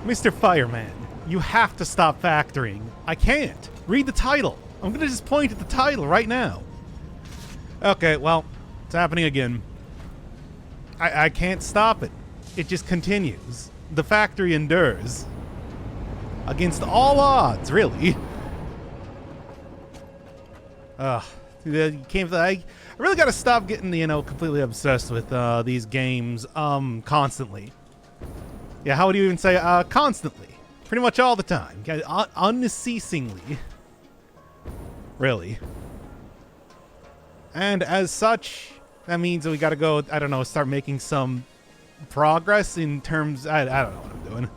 Mr. Fireman, you have to stop factoring. I can't. Read the title. I'm gonna just point at the title right now. Okay, well, it's happening again. I can't stop it. It just continues. The factory endures. Against all odds, really. I really gotta stop getting, completely obsessed with these games constantly. Yeah, how would you even say constantly? Pretty much all the time. Unceasingly. Really. And as such, that means that we gotta go, I don't know, start making some progress in terms... I don't know what I'm doing.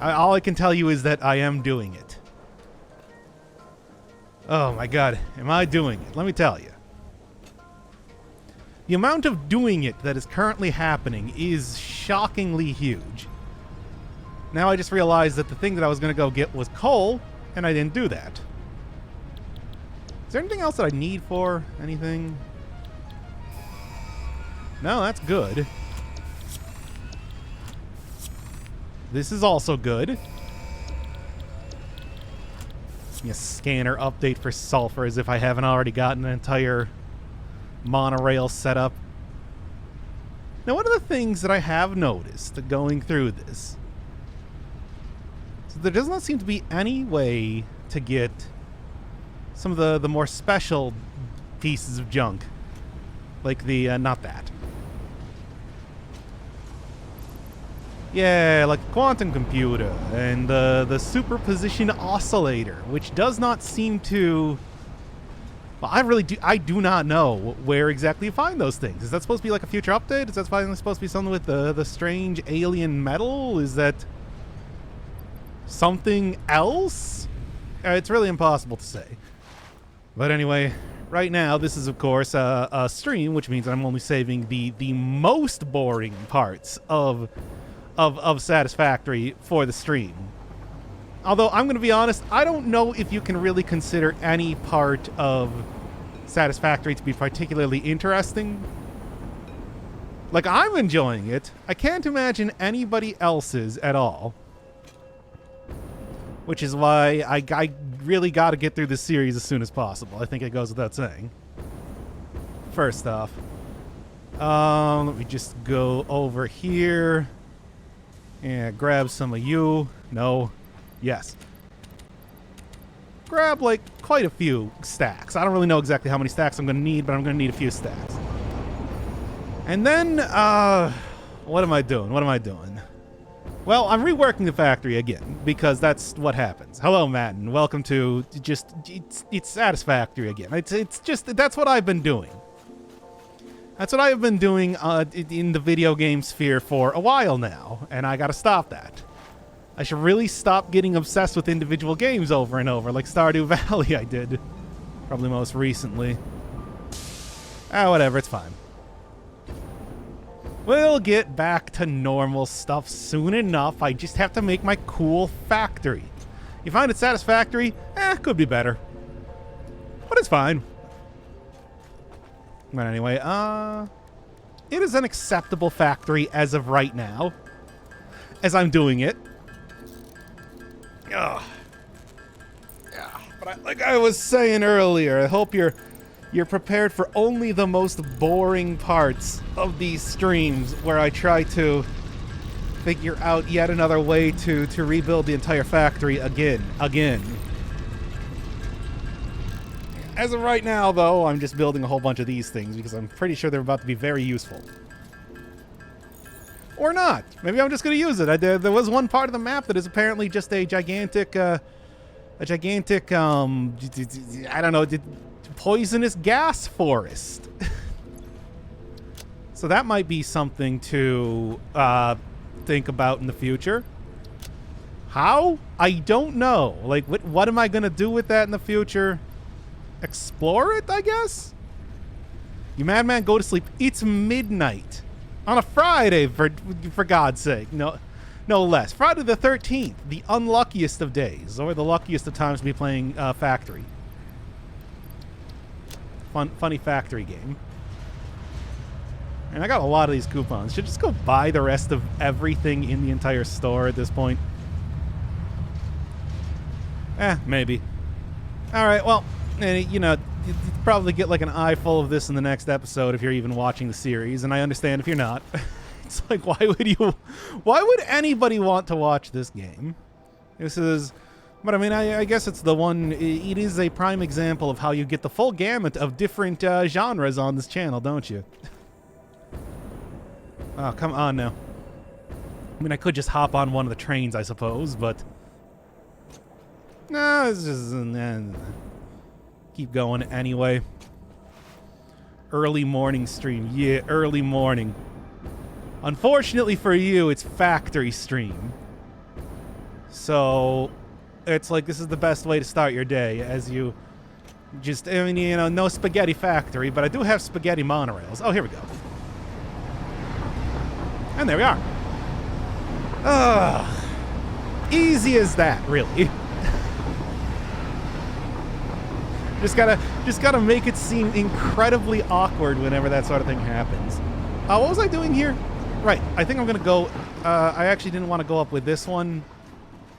All I can tell you is that I am doing it. Oh my god, am I doing it? Let me tell you. The amount of doing it that is currently happening is shockingly huge. Now I just realized that the thing that I was going to go get was coal, and I didn't do that. Is there anything else that I need for anything? No, that's good. This is also good. A scanner update for sulfur, as if I haven't already gotten an entire monorail set up. Now, one of the things that I have noticed going through this, so there does not seem to be any way to get some of the more special pieces of junk. Like the, not that. Yeah, like quantum computer and the superposition oscillator, which does not seem to... Well, I do not know where exactly you find those things. Is that supposed to be like a future update? Is that finally supposed to be something with the strange alien metal? Is that something else? It's really impossible to say. But anyway, right now, this is, of course, a stream, which means I'm only saving the most boring parts of Satisfactory for the stream. Although, I'm going to be honest, I don't know if you can really consider any part of Satisfactory to be particularly interesting. Like, I'm enjoying it. I can't imagine anybody else's at all. Which is why I really got to get through this series as soon as possible. I think it goes without saying. First off, let me just go over here and grab some of you. No. Yes. Grab, like, quite a few stacks. I don't really know exactly how many stacks I'm going to need, but I'm going to need a few stacks. And then, what am I doing? What am I doing? Well, I'm reworking the factory again, because that's what happens. Hello, Matt, and welcome to it's Satisfactory again. It's just, that's what I've been doing. That's what I've been doing in the video game sphere for a while now, and I gotta stop that. I should really stop getting obsessed with individual games over and over, like Stardew Valley I did. Probably most recently. Whatever, it's fine. We'll get back to normal stuff soon enough. I just have to make my cool factory. You find it satisfactory? Could be better. But it's fine. But anyway, it is an acceptable factory as of right now. As I'm doing it. Ugh. Yeah, but like I was saying earlier, I hope you're prepared for only the most boring parts of these streams where I try to figure out yet another way to rebuild the entire factory again. As of right now, though, I'm just building a whole bunch of these things because I'm pretty sure they're about to be very useful. Or not. Maybe I'm just going to use it. There was one part of the map that is apparently just a gigantic, I don't know, poisonous gas forest. So that might be something to think about in the future. How? I don't know. Like, what am I going to do with that in the future? Explore it, I guess? You madman, go to sleep. It's midnight. On a Friday, for God's sake. No less. Friday the 13th, the unluckiest of days, or the luckiest of times to be playing Factory. Funny factory game. And I got a lot of these coupons. Should just go buy the rest of everything in the entire store at this point. Maybe. Alright, well, you know, you'd probably get like an eye full of this in the next episode if you're even watching the series, and I understand if you're not. It's like, why would anybody want to watch this game? This is... But I mean, I guess it's the one... It is a prime example of how you get the full gamut of different genres on this channel, don't you? Oh, come on now. I mean, I could just hop on one of the trains, I suppose, but... No, it's just... keep going anyway. Early morning stream. Yeah, early morning. Unfortunately for you, it's factory stream. So... It's like, this is the best way to start your day, as you just, I mean, you know, no spaghetti factory, but I do have spaghetti monorails. Oh, here we go. And there we are. Easy as that, really. just gotta make it seem incredibly awkward whenever that sort of thing happens. What was I doing here? Right, I think I'm gonna go, I actually didn't want to go up with this one.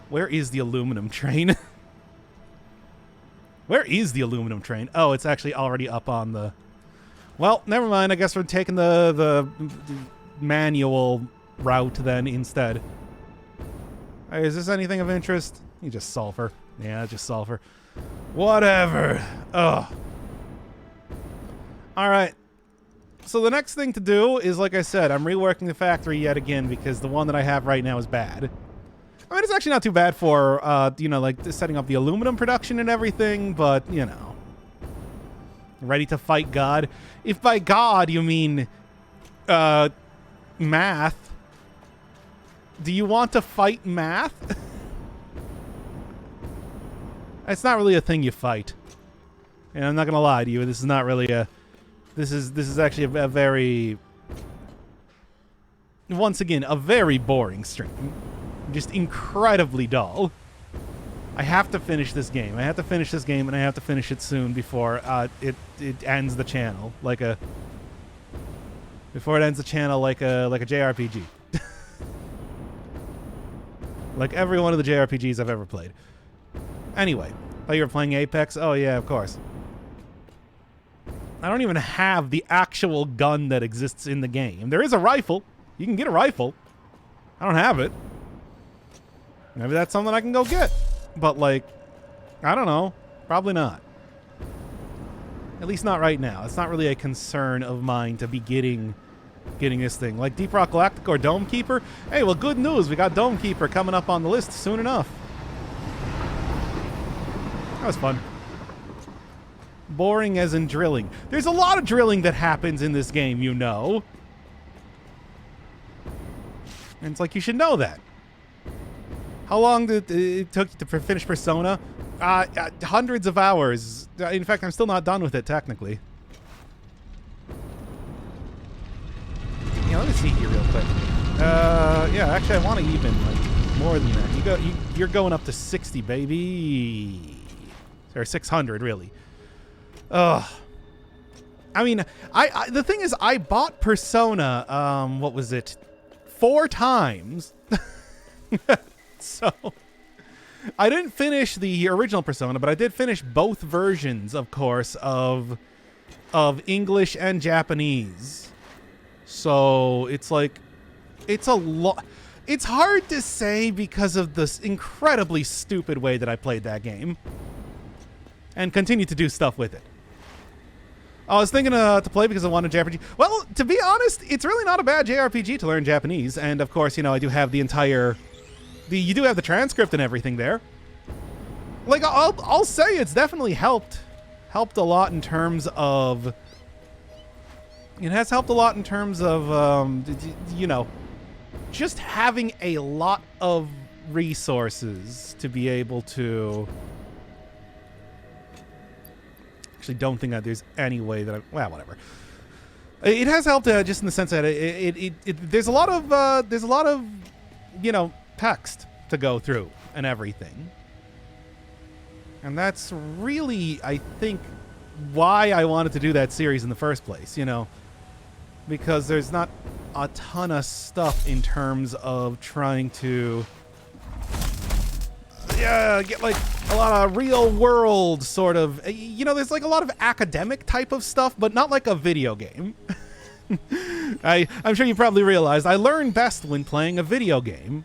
Where is the aluminum train? Where is the aluminum train? Oh, it's actually already up on the... Well, never mind. I guess we're taking the manual route then instead. Hey, is this anything of interest? You just sulfur. Yeah, just sulfur. Whatever. Ugh. Alright. So the next thing to do is, like I said, I'm reworking the factory yet again because the one that I have right now is bad. I mean, it's actually not too bad for, you know, like, setting up the aluminum production and everything, but, you know. Ready to fight God? If by God you mean, math, do you want to fight math? It's not really a thing you fight. And I'm not gonna lie to you, this is not really a... This is actually a very... Once again, a very boring stream. Just incredibly dull. I have to finish this game. I have to finish this game, and I have to finish it soon before it ends the channel like a... Before it ends the channel like a JRPG. Like every one of the JRPGs I've ever played. Anyway, thought you were playing Apex? Oh yeah, of course. I don't even have the actual gun that exists in the game. There is a rifle. You can get a rifle. I don't have it. Maybe that's something I can go get. But, like, I don't know. Probably not. At least not right now. It's not really a concern of mine to be getting this thing. Like Deep Rock Galactic or Dome Keeper. Hey, well, good news. We got Dome Keeper coming up on the list soon enough. That was fun. Boring as in drilling. There's a lot of drilling that happens in this game, you know. And it's like, you should know that. How long did it took you to finish Persona? Hundreds of hours. In fact, I'm still not done with it, technically. Yeah, let me see here real quick. Yeah, actually, I want to even, like, more than that. You're going up to 60, baby. Or 600, really. Ugh. I mean, the thing is, I bought Persona, what was it? 4 times. So, I didn't finish the original Persona, but I did finish both versions, of course, of English and Japanese. So, it's like, it's a lot. It's hard to say because of this incredibly stupid way that I played that game. And continue to do stuff with it. I was thinking to play because I wanted JRPG. Well, to be honest, it's really not a bad JRPG to learn Japanese. And, of course, you know, I do have the entire... You do have the transcript and everything there. Like, I'll say it's definitely helped a lot in terms of... It has helped a lot in terms of, you know, just having a lot of resources to be able to... Actually, don't think that there's any way that well, whatever. It has helped just in the sense that there's a lot of you know, text to go through and everything, and that's really, I think, why I wanted to do that series in the first place. You know, because there's not a ton of stuff in terms of trying to get like a lot of real world sort of, there's like a lot of academic type of stuff, but not like a video game. I'm sure you probably realized I learn best when playing a video game,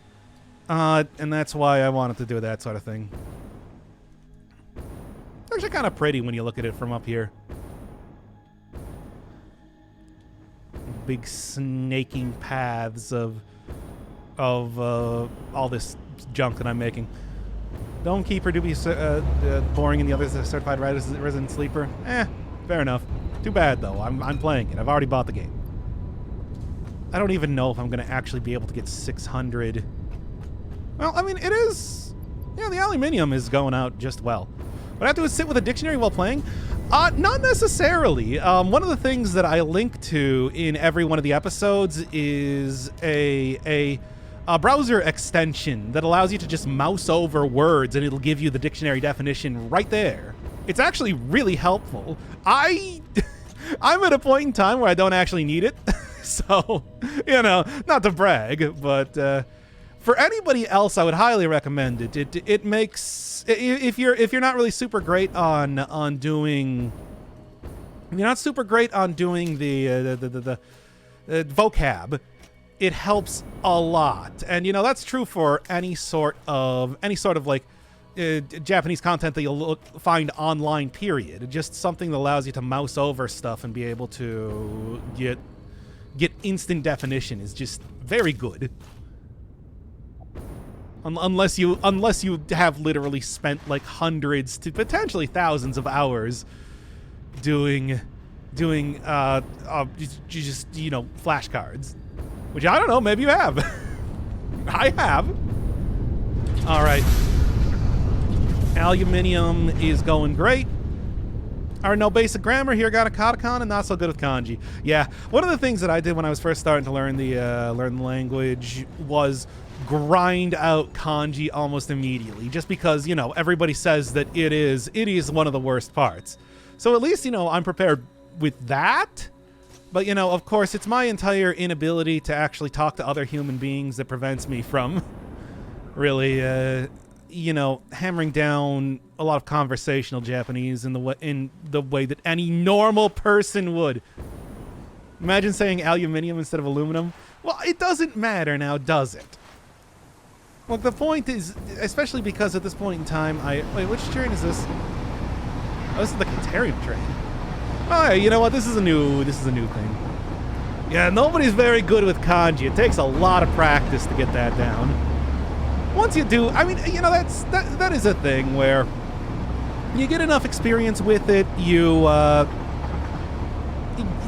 and that's why I wanted to do that sort of thing. It's actually kind of pretty when you look at it from up here. Big snaking paths of all this junk that I'm making. Dome Keeper do be boring in the other Certified Resident Sleeper. Fair enough. Too bad though. I'm playing it. I've already bought the game. I don't even know if I'm going to actually be able to get 600. Well, I mean, it is... Yeah, the aluminium is going out just well. What I have to do is sit with a dictionary while playing? Not necessarily. One of the things that I link to in every one of the episodes is a browser extension that allows you to just mouse over words and it'll give you the dictionary definition right there. It's actually really helpful. I'm at a point in time where I don't actually need it. So, not to brag, but for anybody else, I would highly recommend it. It makes, if you're not really super great on doing, if you're not super great on doing the vocab, it helps a lot. And that's true for any sort of like Japanese content that you'll find online, period. Just something that allows you to mouse over stuff and be able to get instant definition is just very good. Unless you have literally spent like hundreds to potentially thousands of hours doing just flashcards, which I don't know, maybe you have. I have. All right. Aluminium is going great. No basic grammar here, got a katakana, and not so good with kanji. Yeah, one of the things that I did when I was first starting to learn the language was grind out kanji almost immediately, just because everybody says that it is one of the worst parts. So at least I'm prepared with that. But of course, it's my entire inability to actually talk to other human beings that prevents me from really hammering down a lot of conversational Japanese in the way that any normal person would. Imagine saying aluminium instead of aluminum. Well, it doesn't matter now, does it? Well, the point is, especially because at this point in time, wait, which train is this? Oh, this is the Caterium train. Oh, yeah, you know what? This is a new thing. Yeah, nobody's very good with kanji. It takes a lot of practice to get that down. Once you do, I mean, that is a thing where you get enough experience with it, you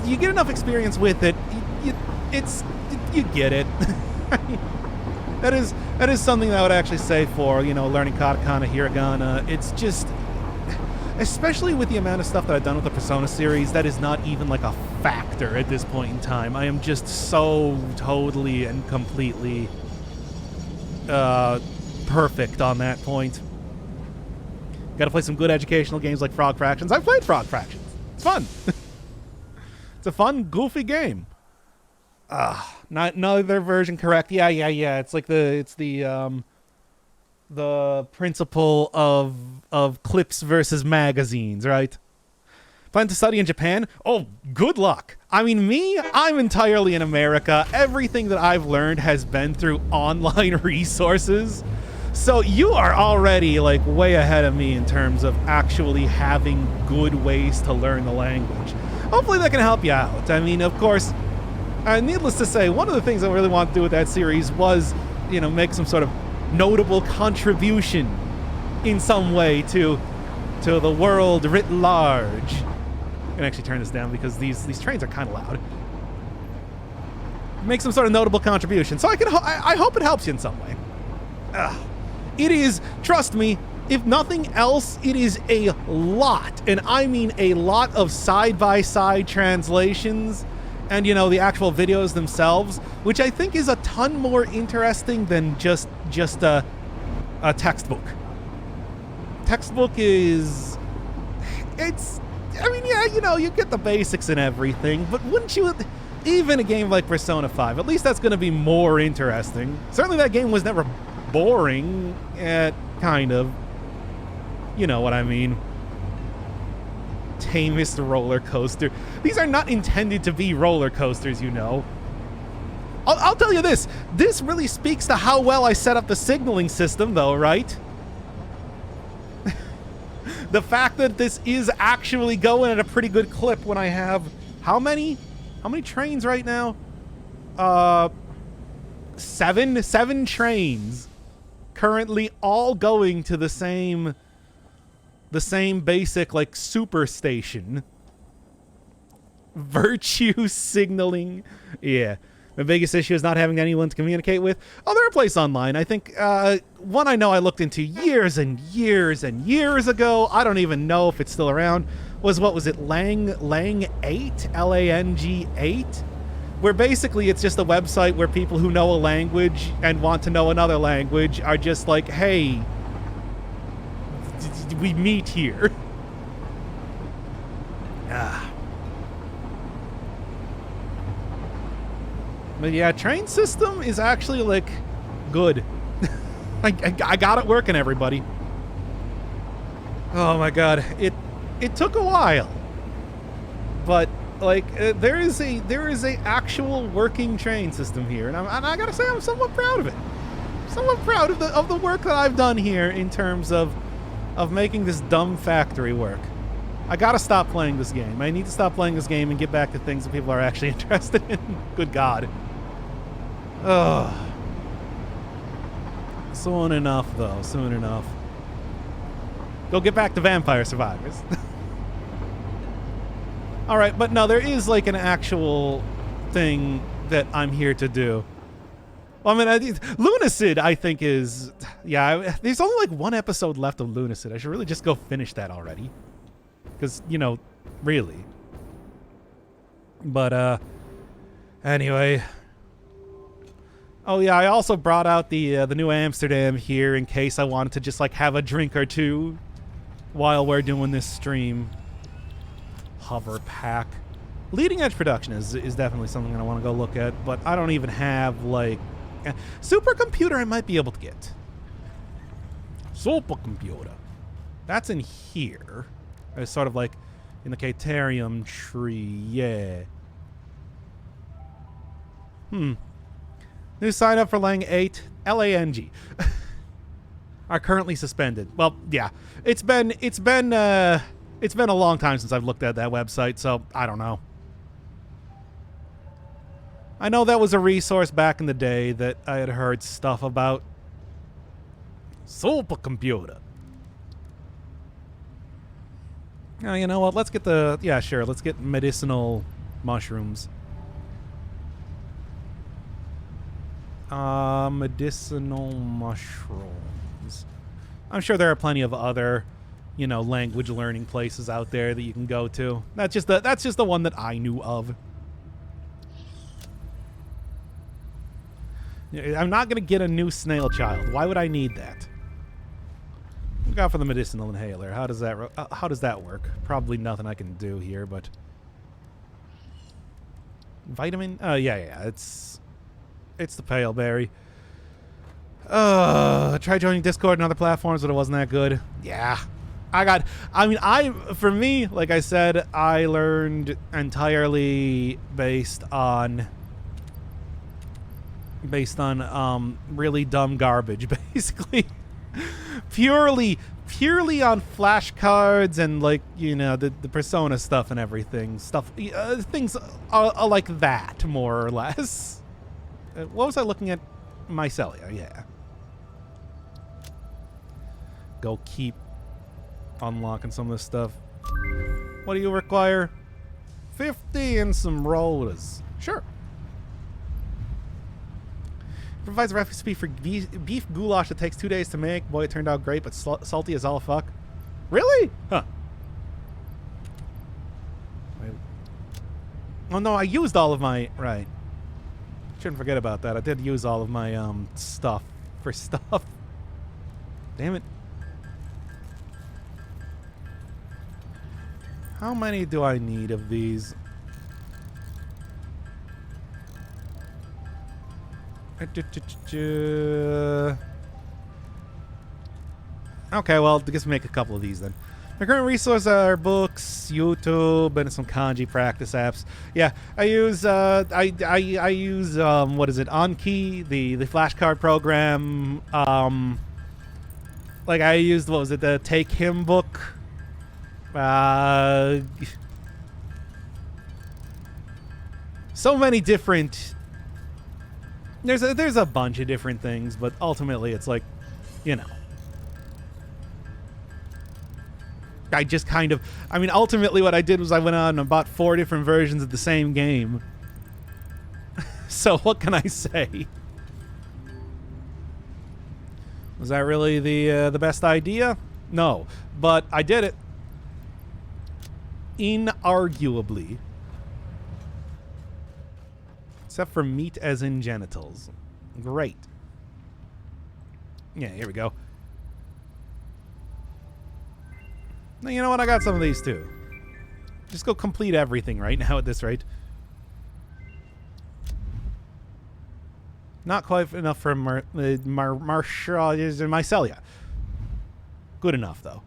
get enough experience with it, you get it. That is something that I would actually say for, learning katakana, hiragana. It's just, especially with the amount of stuff that I've done with the Persona series, that is not even like a factor at this point in time. I am just so totally and completely perfect on that point. Gotta play some good educational games like Frog Fractions. I've played Frog Fractions. It's fun. It's a fun, goofy game. Not another version correct. Yeah. It's like the principle of clips versus magazines, right? Plan to study in Japan? Oh, good luck. I mean, I'm entirely in America. Everything that I've learned has been through online resources. So you are already like way ahead of me in terms of actually having good ways to learn the language. Hopefully that can help you out. I mean, of course, needless to say, one of the things I really want to do with that series was, make some sort of notable contribution in some way to the world writ large. I can actually turn this down because these trains are kind of loud. Make some sort of notable contribution. So I hope it helps you in some way. It is, trust me, if nothing else, it is a lot, and I mean a lot of side-by-side translations and, the actual videos themselves, which I think is a ton more interesting than just a textbook. Textbook is... I mean, yeah, you get the basics and everything, but wouldn't you Even a game like Persona 5, at least that's going to be more interesting. Certainly that game was never boring, kind of. You know what I mean. Tamest roller coaster. These are not intended to be roller coasters, you know. I'll tell you this. This really speaks to how well I set up the signaling system, though, right? The fact that this is actually going at a pretty good clip when I have... How many trains right now? 7 trains currently all going to the same basic, like, super station. Virtue signaling. Yeah. The biggest issue is not having anyone to communicate with. Oh, they're a place online. I think one I know I looked into years and years and years ago. I don't even know if it's still around. What was it? Lang 8? Lang 8? Where basically it's just a website where people who know a language and want to know another language are just like, hey, we meet here. But yeah, train system is actually, like, good. I got it working, everybody. Oh my god, it took a while, but like there is a actual working train system here, and I gotta say I'm somewhat proud of it. Somewhat proud of the work that I've done here in terms of making this dumb factory work. I gotta stop playing this game. I need to stop playing this game and get back to things that people are actually interested in. Good God. Ugh. Soon enough, though. Soon enough. Go get back to Vampire Survivors. Alright, but no, there is like an actual thing that I'm here to do. Well, I mean, Lunacid, I think, is... Yeah, there's only like one episode left of Lunacid. I should really just go finish that already. Because, you know, really. But, anyway... Oh yeah, I also brought out the new Amsterdam here in case I wanted to just like have a drink or two while we're doing this stream. Hover pack. Leading edge production is definitely something I want to go look at, but I don't even have like supercomputer I might be able to get. Supercomputer. That's in here. It's sort of like in the Caterium tree, yeah. New sign up for Lang 8, LANG. Are currently suspended. Well, yeah. It's been a long time since I've looked at that website, so I don't know. I know that was a resource back in the day that I had heard stuff about. Supercomputer. Oh, you know what? Let's get let's get medicinal mushrooms. Medicinal mushrooms. I'm sure there are plenty of other, you know, language learning places out there that you can go to. That's just the one that I knew of. I'm not gonna get a new snail child. Why would I need that? Look out for the medicinal inhaler. How does that work? Probably nothing I can do here, but vitamin. Yeah. It's the pale berry. Try joining Discord and other platforms, but it wasn't that good. Yeah. For me, like I said, I learned entirely based on really dumb garbage, basically. purely on flashcards and, like, you know, the Persona stuff and everything. Things are like that, more or less. What was I looking at? Mycelia, yeah. Go keep unlocking some of this stuff. What do you require? 50 and some rollers. Sure. Provides a recipe for beef goulash that takes 2 days to make. Boy, it turned out great, but salty as all fuck. Really? Huh. Oh no, I used all of my... Right. Shouldn't forget about that. I did use all of my stuff for stuff. Damn it. How many do I need of these? Okay, well, I guess we make a couple of these then. My current resources are books, YouTube, and some kanji practice apps. Yeah, I use I use what is it? Anki, the flashcard program. Like I used, what was it? The Take Him book. So many different. There's a bunch of different things, but ultimately it's like, you know. I just kind of, I mean, ultimately what I did was I went on and bought 4 different versions of the same game. So what can I say? Was that really the best idea? No, but I did it. Inarguably. Except for meat as in genitals. Great. Yeah, here we go. Now, you know what? I got some of these too. Just go complete everything right now at this rate. Not quite enough for Mycelia. Good enough, though.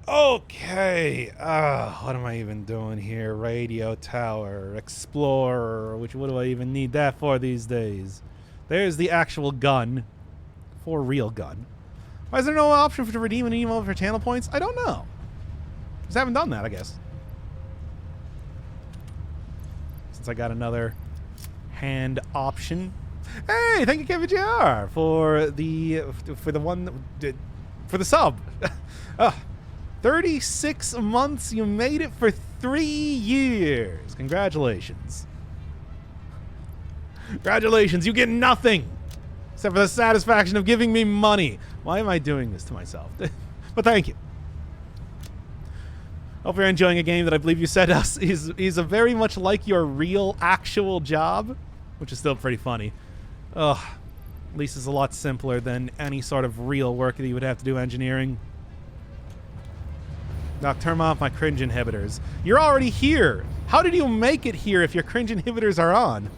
Okay. What am I even doing here? Radio tower, explorer. What do I even need that for these days? There's the actual gun. For real gun. Why is there no option to redeem an email for channel points? I don't know. Just haven't done that, I guess. Since I got another hand option. Hey, thank you, Kevin JR, for the sub. 36 months. You made it for 3 years. Congratulations. Congratulations. You get nothing except for the satisfaction of giving me money. Why am I doing this to myself? But thank you. Hope you're enjoying a game that I believe you said is a very much like your real actual job, which is still pretty funny. Ugh. At least it's a lot simpler than any sort of real work that you would have to do engineering. Doc, turn off my cringe inhibitors. You're already here. How did you make it here if your cringe inhibitors are on?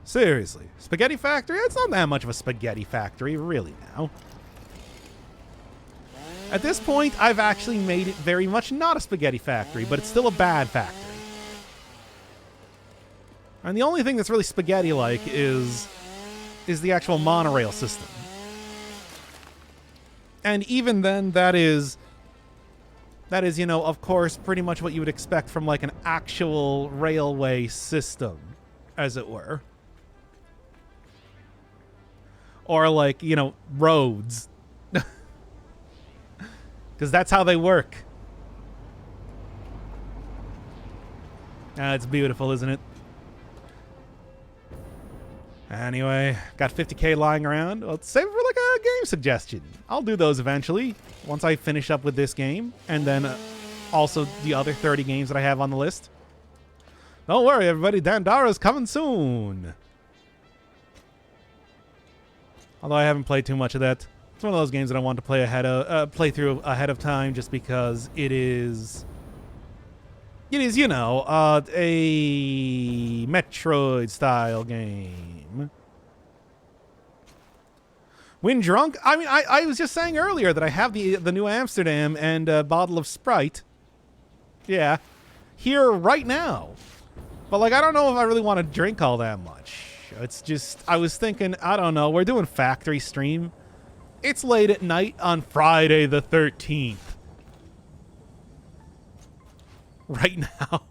Seriously. Spaghetti factory? It's not that much of a spaghetti factory, really, now. At this point, I've actually made it very much not a spaghetti factory, but it's still a bad factory. And the only thing that's really spaghetti-like is the actual monorail system. And even then, that is, you know, of course, pretty much what you would expect from, like, an actual railway system, as it were. Or, like, you know, roads. Because that's how they work. It's beautiful, isn't it? Anyway, got 50k lying around. Let's save it for like a game suggestion. I'll do those eventually once I finish up with this game. And then also the other 30 games that I have on the list. Don't worry, everybody. Dandara's coming soon. Although I haven't played too much of that. It's one of those games that I want to play through ahead of time, just because it is, you know, a Metroid-style game. When drunk, I mean, I was just saying earlier that I have the New Amsterdam and a bottle of Sprite. Yeah, here right now. But like, I don't know if I really want to drink all that much. It's just, I was thinking, I don't know. We're doing factory stream. It's late at night on Friday the 13th. Right now.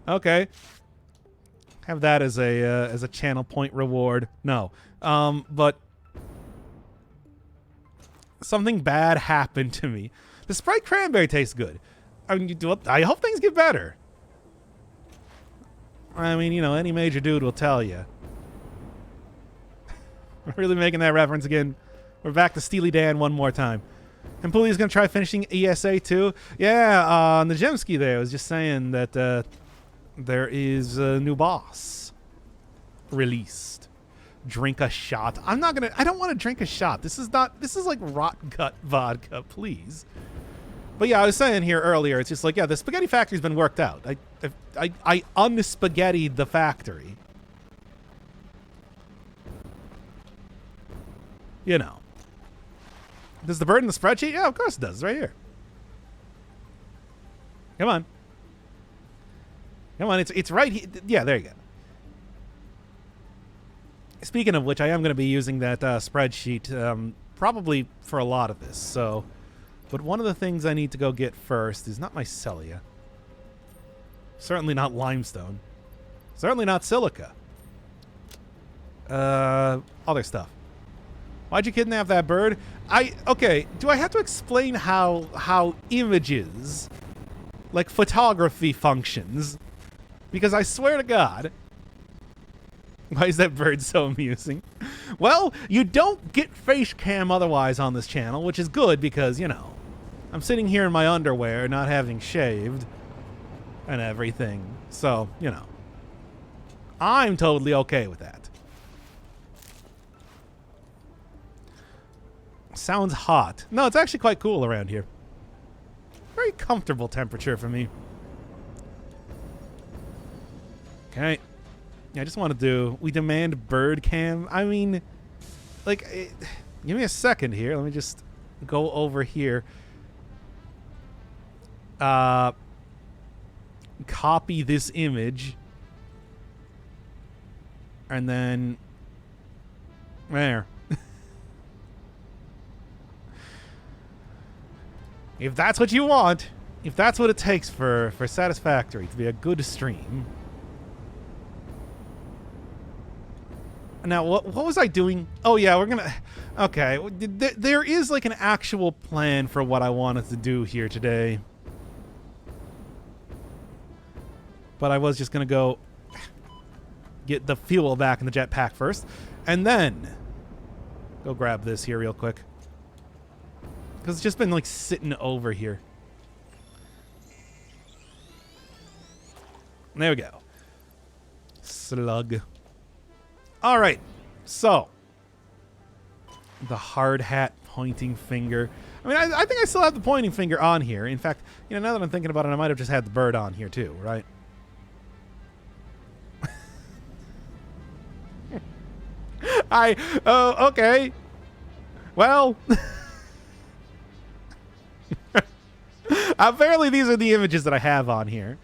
Okay. Have that as a channel point reward. No. But something bad happened to me. The Sprite cranberry tastes good. I mean, I hope things get better. I mean, you know, any major dude will tell you. We're really making that reference again. We're back to Steely Dan one more time. And Pooley's going to try finishing ESA too. Yeah, Najemski there was just saying that there is a new boss released. Drink a shot. I don't want to drink a shot. This is like rot gut vodka, please. But yeah, I was saying here earlier, it's just like, yeah, the spaghetti factory's been worked out. I unspaghettied the factory. You know. Does the bird in the spreadsheet? Yeah, of course it does. It's right here. Come on. Come on, it's right here. Yeah, there you go. Speaking of which, I am going to be using that spreadsheet probably for a lot of this. So, but one of the things I need to go get first is not mycelia. Certainly not limestone. Certainly not silica. Other stuff. Why'd you kidnap that bird? Okay, do I have to explain how images, like photography, functions? Because I swear to God, why is that bird so amusing? Well, you don't get face cam otherwise on this channel, which is good because, you know, I'm sitting here in my underwear, not having shaved and everything. So, you know, I'm totally okay with that. Sounds hot. No, it's actually quite cool around here. Very comfortable temperature for me. Okay. Yeah, I just want to do... We demand bird cam. I mean, like, give me a second here. Let me just go over here. Copy this image. And then... There. If that's what you want, if that's what it takes for Satisfactory to be a good stream. Now, what was I doing? Oh, yeah, we're gonna... Okay, there is, like, an actual plan for what I wanted to do here today. But I was just gonna go get the fuel back in the jetpack first. And then go grab this here real quick. Because it's just been, like, sitting over here. There we go. Slug. All right. So. The hard hat pointing finger. I mean, I think I still have the pointing finger on here. In fact, you know, now that I'm thinking about it, I might have just had the bird on here too, right? Okay. Well... Apparently these are the images that I have on here.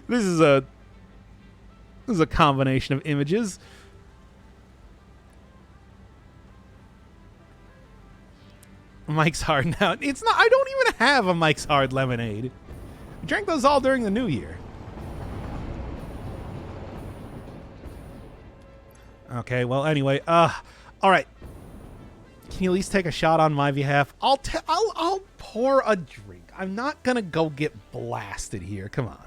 This is a combination of images. Mike's Hard now. It's not. I don't even have a Mike's Hard lemonade. I drank those all during the New Year. Okay. Well, anyway. All right. Can you at least take a shot on my behalf? I'll pour a drink. I'm not gonna go get blasted here. Come on.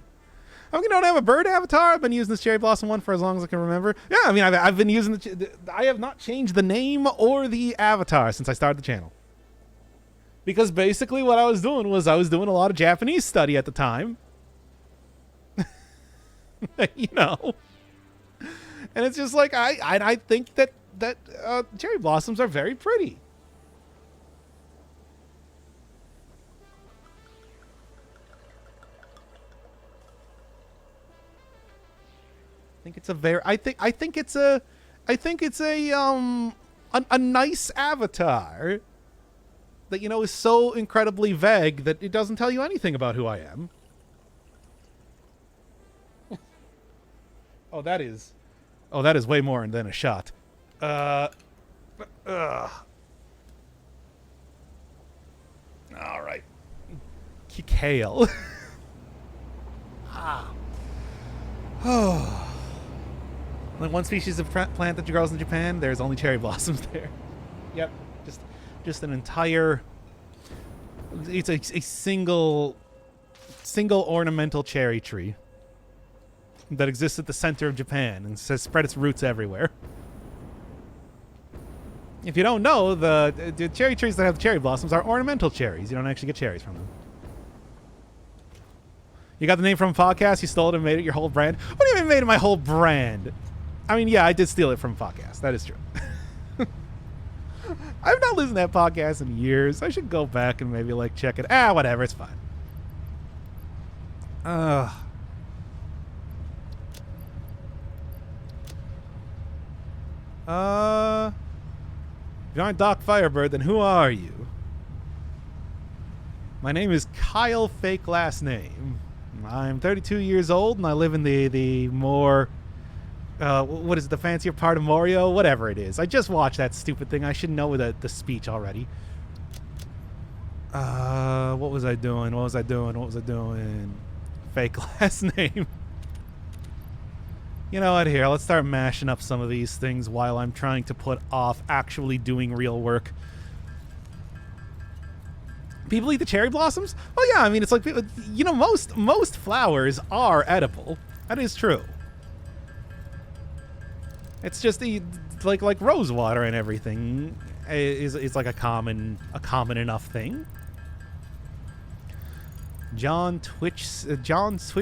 I don't have a bird avatar. I've been using this Cherry Blossom one for as long as I can remember. Yeah, I mean, I've been using I have not changed the name or the avatar since I started the channel. Because basically what I was doing was I was doing a lot of Japanese study at the time. You know. And it's just like, I think that cherry blossoms are very pretty. I think it's a nice avatar that, you know, is so incredibly vague that it doesn't tell you anything about who I am. Oh, that is way more than a shot. All right. Kale. Oh. Like one species of plant that grows in Japan, there's only cherry blossoms there. Yep. Just an entire... It's a single ornamental cherry tree that exists at the center of Japan and has spread its roots everywhere. If you don't know, the cherry trees that have cherry blossoms are ornamental cherries. You don't actually get cherries from them. You got the name from a podcast, you stole it and made it your whole brand? What do you mean made it my whole brand? I mean, yeah, I did steal it from a podcast. That is true. I've not listened to that podcast in years. I should go back and maybe, like, check it. Whatever. It's fine. If you aren't Doc Firebird, then who are you? My name is Kyle, fake last name. I'm 32 years old, and I live in the more... what is it, the fancier part of Morio? Whatever it is. I just watched that stupid thing. I should know the speech already. What was I doing? What was I doing? Fake last name. You know what, here, let's start mashing up some of these things while I'm trying to put off actually doing real work. People eat the cherry blossoms? Well, yeah, I mean, it's like, you know, most flowers are edible. That is true. It's just like rose water and everything is like a common enough thing. John Twitch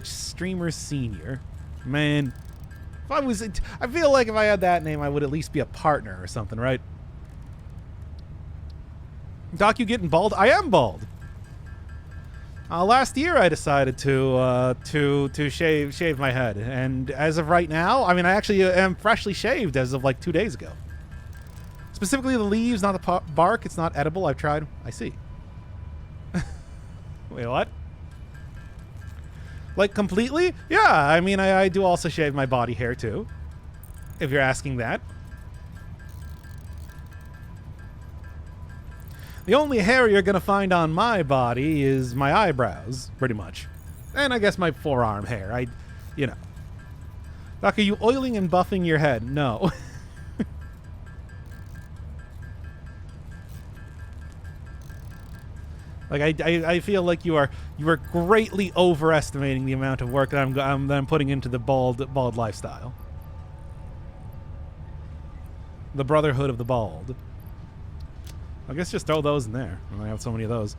Streamer Senior. Man, I feel like if I had that name, I would at least be a partner or something, right? Doc, you getting bald? I am bald. Last year I decided to shave my head, and as of right now, I mean, I actually am freshly shaved as of like 2 days ago. Specifically the leaves, not the bark. It's not edible. I've tried. I see. Wait, what? Like completely? Yeah, I mean, I do also shave my body hair too, if you're asking that. The only hair you're gonna find on my body is my eyebrows, pretty much. And I guess my forearm hair. You know. Doc, are you oiling and buffing your head? No. Like I feel like you are greatly overestimating the amount of work that I'm putting into the bald lifestyle. The Brotherhood of the Bald. I guess just throw those in there. I have so many of those.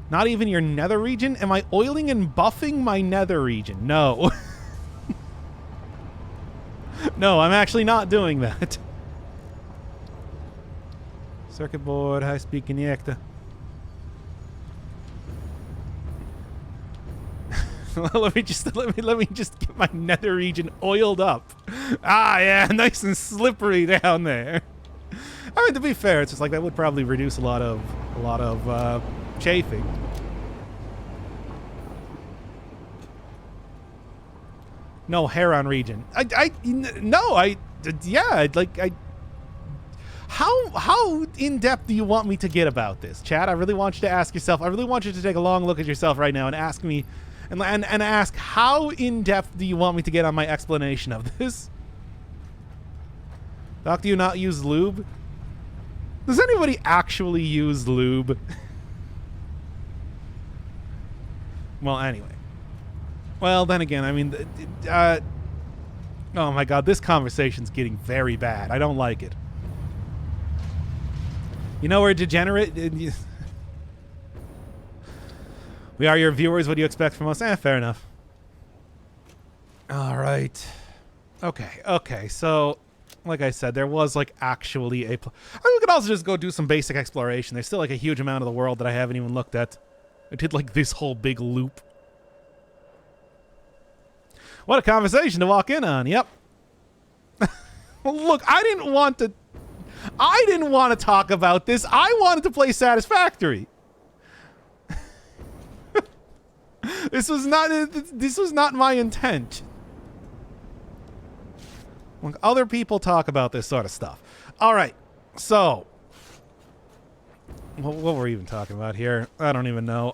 Not even your nether region? Am I oiling and buffing my nether region? No. No, I'm actually not doing that. Circuit board, high-speed connector. let me just get my nether region oiled up. Ah, yeah, nice and slippery down there. I mean, to be fair, it's just like that would probably reduce a lot of chafing. No hair on region. How in depth do you want me to get about this, Chad? I really want you to ask yourself. I really want you to take a long look at yourself right now and ask me. And ask, how in-depth do you want me to get on my explanation of this? Doc, do you not use lube? Does anybody actually use lube? Well, anyway. Well, then again, I mean, oh my god, this conversation's getting very bad. I don't like it. You know, we're degenerate... We are your viewers. What do you expect from us? Fair enough. All right. Okay. So, like I said, there was like actually a... I mean, we could also just go do some basic exploration. There's still like a huge amount of the world that I haven't even looked at. I did like this whole big loop. What a conversation to walk in on. Yep. Well, look, I didn't want to talk about this. I wanted to play Satisfactory. This was not my intent. When other people talk about this sort of stuff. All right, so what were we even talking about here? I don't even know.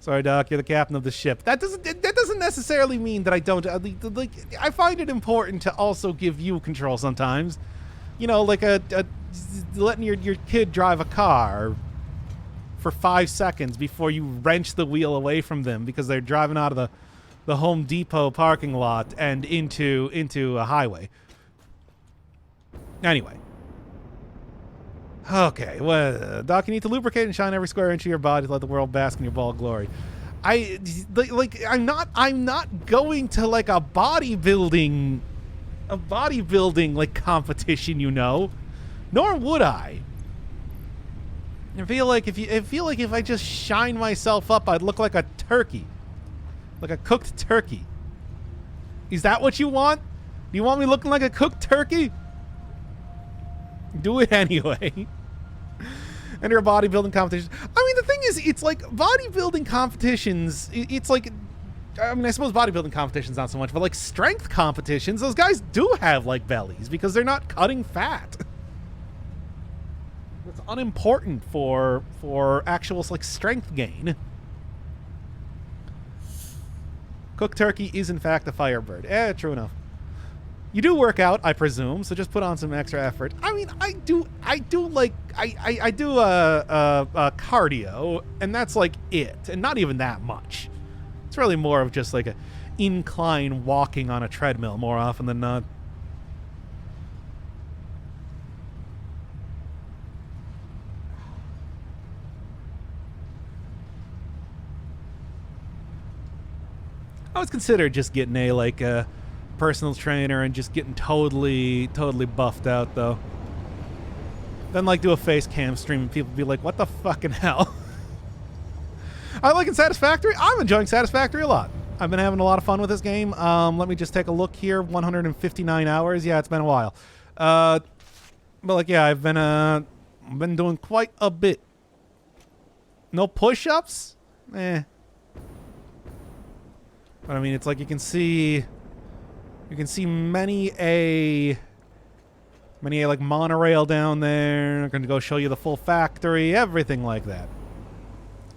Sorry, Doc, you're the captain of the ship. That doesn't necessarily mean that I don't. Like, I find it important to also give you control sometimes. You know, like letting your kid drive a car for 5 seconds before you wrench the wheel away from them because they're driving out of the Home Depot parking lot and into a highway. Anyway. Okay, well, Doc, you need to lubricate and shine every square inch of your body to let the world bask in your bald glory. I'm not going to like a bodybuilding like competition, you know. Nor would I. I feel like if I just shine myself up, I'd look like a turkey. Like a cooked turkey. Is that what you want? you want me looking like a cooked turkey? Do it anyway. Enter a bodybuilding competition. I mean, the thing is, it's like bodybuilding competitions, it's like, I mean, I suppose bodybuilding competitions not so much, but like strength competitions, those guys do have like bellies because they're not cutting fat. It's unimportant for actual like strength gain. Cooked turkey is in fact a firebird. True enough. You do work out, I presume, so just put on some extra effort. I mean, I do like cardio, and that's like it, and not even that much. It's really more of just like a incline walking on a treadmill more often than not. I was considered just getting a like a personal trainer and just getting totally buffed out though. Then like do a face cam stream and people be like, what the fucking hell? I like it Satisfactory. I'm enjoying Satisfactory a lot. I've been having a lot of fun with this game. Let me just take a look here. 159 hours. Yeah, it's been a while. But like, yeah, I've been doing quite a bit. No push-ups? Eh. But I mean, it's like you can see many a like monorail down there. I'm going to go show you the full factory, everything like that.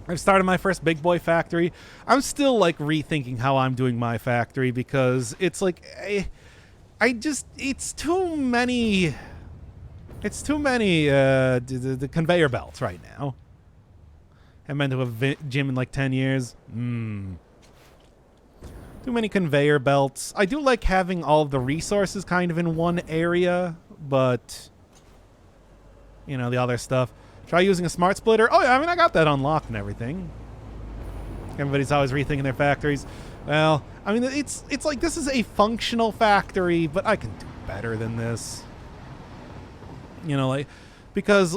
I've started my first big boy factory. I'm still like rethinking how I'm doing my factory because it's like it's too many the conveyor belts right now. Haven't been to a gym in like 10 years. Too many conveyor belts. I do like having all of the resources kind of in one area, but you know, the other stuff. Try using a smart splitter. Oh yeah, I mean, I got that unlocked and everything. Everybody's always rethinking their factories. Well, I mean, it's like this is a functional factory, but I can do better than this. You know, like, because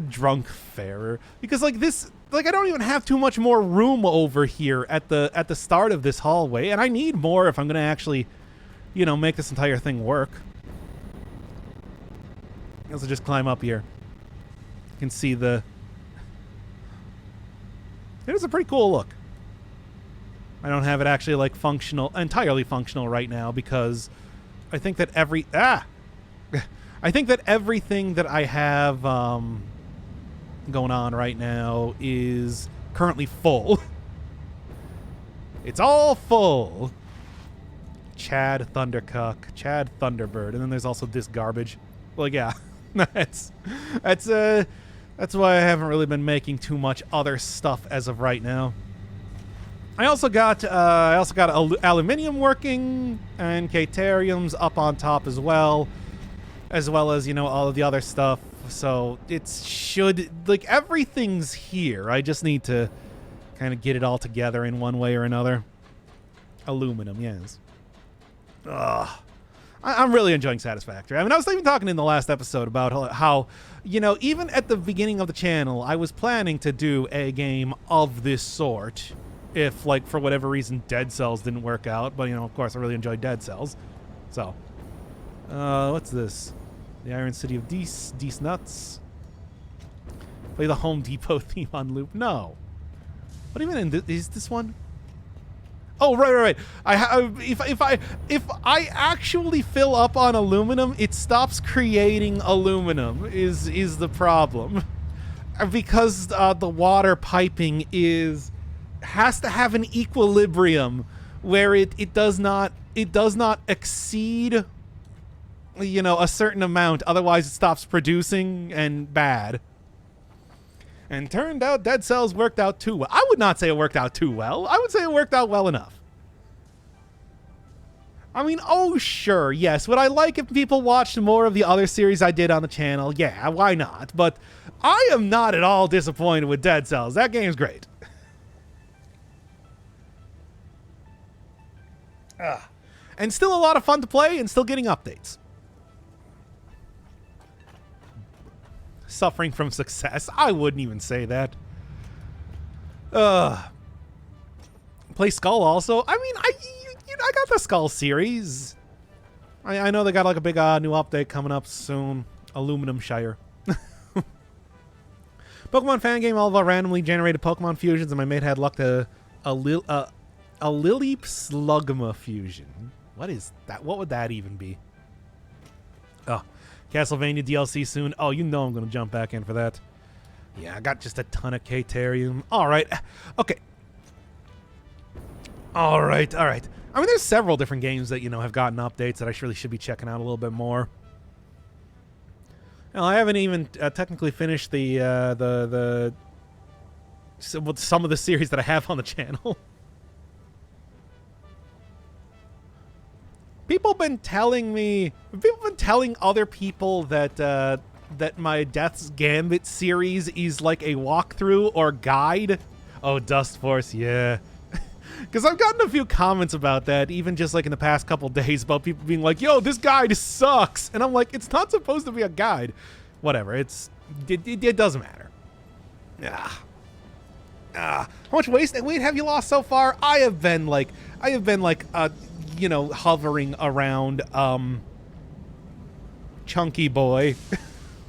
drunk farer. Because like this, like I don't even have too much more room over here at the start of this hallway, and I need more if I'm gonna actually, you know, make this entire thing work. I also just climb up here. You can see it is a pretty cool look. I don't have it actually like entirely functional right now because I think that I think that everything that I have going on right now is currently full. It's all full. Chad Thundercuck, Chad Thunderbird, and then there's also this garbage. Well, yeah, that's why I haven't really been making too much other stuff as of right now. I also got aluminium working and Cateriums up on top as well as, you know, all of the other stuff. So everything's here. I just need to kind of get it all together in one way or another. Aluminum, yes. Ugh. I'm really enjoying Satisfactory. I mean, I was even talking in the last episode about how, you know, even at the beginning of the channel, I was planning to do a game of this sort if, like, for whatever reason, Dead Cells didn't work out. But, you know, of course, I really enjoyed Dead Cells. So, what's this? The Iron City of Dees Nuts. Play the Home Depot theme on loop. No. What even is this one? Oh, right. If I actually fill up on aluminum, it stops creating aluminum. Is the problem? Because the water piping has to have an equilibrium where it does not exceed, you know, a certain amount. Otherwise, it stops producing and bad. And turned out Dead Cells worked out too well. I would not say it worked out too well. I would say it worked out well enough. I mean, oh, sure, yes. Would I like if people watched more of the other series I did on the channel? Yeah, why not? But I am not at all disappointed with Dead Cells. That game's great. And still a lot of fun to play and still getting updates. Suffering from success. I wouldn't even say that. Play Skull also. I mean, I got the Skull series. I know they got like a big new update coming up soon. Aluminum Shire. Pokemon fan game all of our randomly generated Pokemon fusions, and my mate had luck to a Lileep Slugma fusion. What is that? What would that even be? Oh, Castlevania DLC soon. Oh, you know I'm going to jump back in for that. Yeah, I got just a ton of K-Terium. All right. Okay. All right. I mean, there's several different games that, you know, have gotten updates that I really should be checking out a little bit more. Well, I haven't even technically finished some of the series that I have on the channel. People have been telling other people that that my Death's Gambit series is like a walkthrough or guide. Oh, Dust Force, yeah. Because I've gotten a few comments about that, even just like in the past couple days, about people being like, yo, this guide sucks. And I'm like, it's not supposed to be a guide. Whatever, it doesn't matter. How much weight have you lost so far? I have been like, you know, hovering around Chunky Boy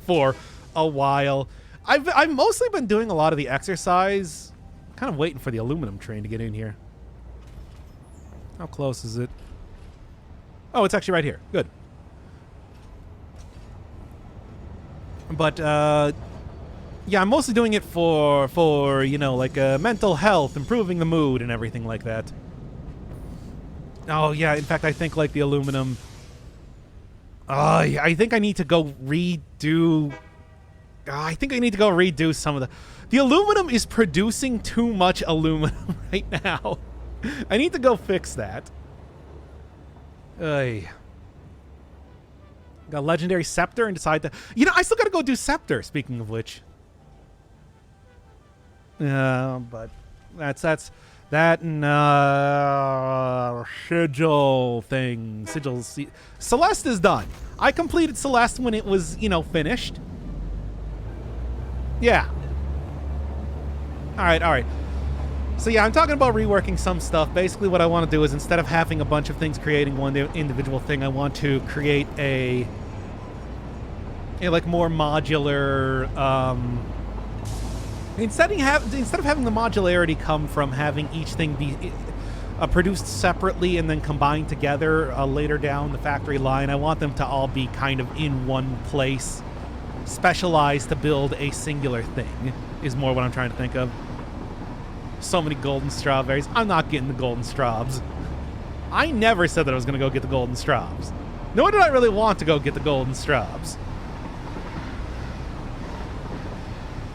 for a while. I've mostly been doing a lot of the exercise. Kind of waiting for the aluminum train to get in here. How close is it? Oh, it's actually right here. Good. But yeah, I'm mostly doing it for you know, like mental health, improving the mood, and everything like that. Oh yeah, in fact, I think like the aluminum. I think I need to go redo. I think I need to go redo some of the. The aluminum is producing too much aluminum right now. I need to go fix that. Got Legendary Scepter and decide to. You know, I still gotta go do Scepter. Speaking of which. But that's that and Sigil thing. Sigil. Celeste is done. I completed Celeste when it was, you know, finished. Yeah. All right. So yeah, I'm talking about reworking some stuff. Basically, what I want to do is instead of having a bunch of things creating one individual thing, I want to create a like more modular. Instead of having the modularity come from having each thing be produced separately and then combined together later down the factory line, I want them to all be kind of in one place, specialized to build a singular thing. Is more what I'm trying to think of. So many golden strawberries. I'm not getting the golden straws. I never said that I was going to go get the golden straws. Nor did I really want to go get the golden straws.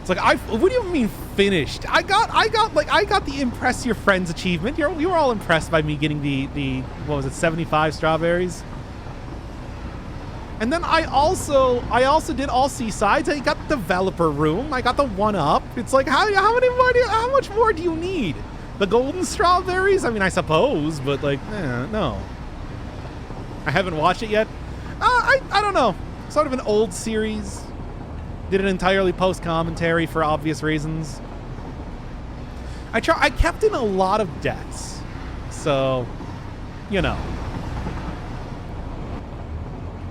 It's like, what do you mean finished? I got the impress your friends achievement. You were all impressed by me getting the what was it, 75 strawberries? And then I also did all seasides. I got developer room. I got the 1-up. It's like, how much more do you need? The golden strawberries? I mean, I suppose, but like, no. I haven't watched it yet. I don't know. Sort of an old series. Did it entirely post commentary for obvious reasons. I kept in a lot of deaths, so you know.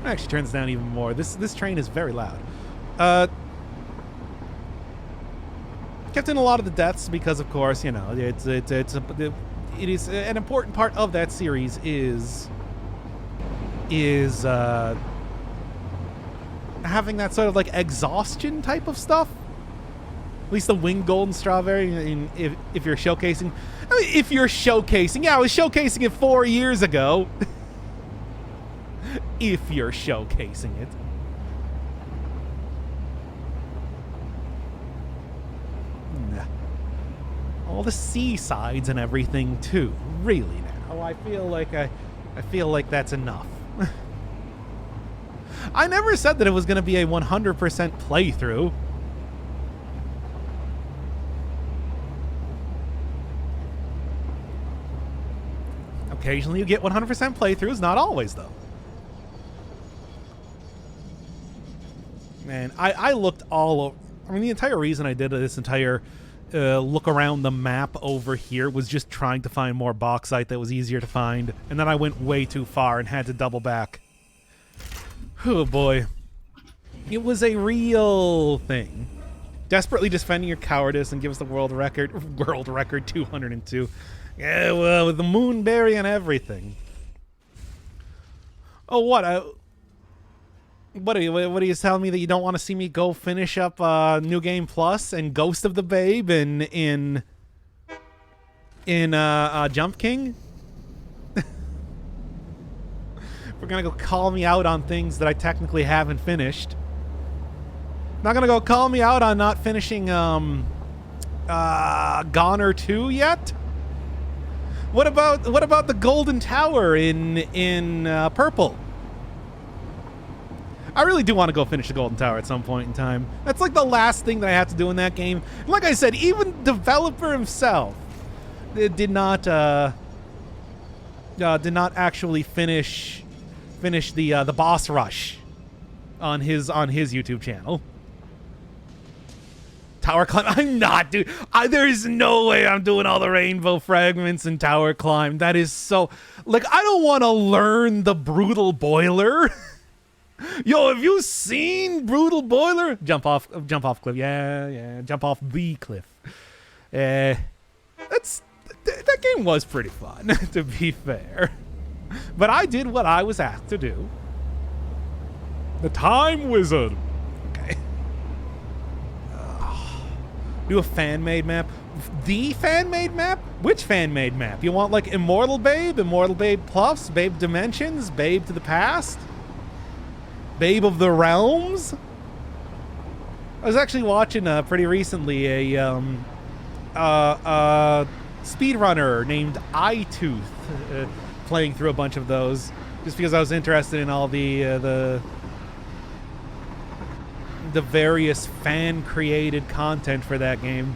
It actually turns down even more. This train is very loud. Kept in a lot of the deaths because, of course, you know, it is an important part of that series is having that sort of like exhaustion type of stuff. At least the winged golden strawberry. If you're showcasing, yeah, I was showcasing it 4 years ago. If you're showcasing it. All the seasides and everything too. Really now. I feel like that's enough. I never said that it was going to be a 100% playthrough. Occasionally you get 100% playthroughs, not always though. Man, I looked all over. I mean, the entire reason I did this entire look around the map over here was just trying to find more bauxite that was easier to find. And then I went way too far and had to double back. Oh boy. It was a real thing. Desperately defending your cowardice and give us the world record. World record 202. Yeah, well, with the Moonberry and everything. Oh, what? What are you telling me that you don't want to see me go finish up New Game Plus and Ghost of the Babe in Jump King? We're gonna go call me out on things that I technically haven't finished. Not gonna go call me out on not finishing Goner 2 yet. What about the Golden Tower in Purple? I really do want to go finish the Golden Tower at some point in time. That's like the last thing that I have to do in that game. Like I said, even the developer himself did not actually finish the boss rush on his YouTube channel. Tower Climb. I'm not, dude. There's no way I'm doing all the rainbow fragments and Tower Climb. That is so... Like, I don't want to learn the Brutal Boiler. Yo, have you seen Brutal Boiler? Jump off cliff. Yeah. Jump off the cliff. That game was pretty fun, to be fair. But I did what I was asked to do. The Time Wizard. Okay. Do a fan-made map. The fan-made map? Which fan-made map? You want like Immortal Babe Plus, Babe Dimensions, Babe to the Past, Babe of the Realms? I was actually watching pretty recently a speedrunner named iTooth playing through a bunch of those, just because I was interested in all the various fan-created content for that game.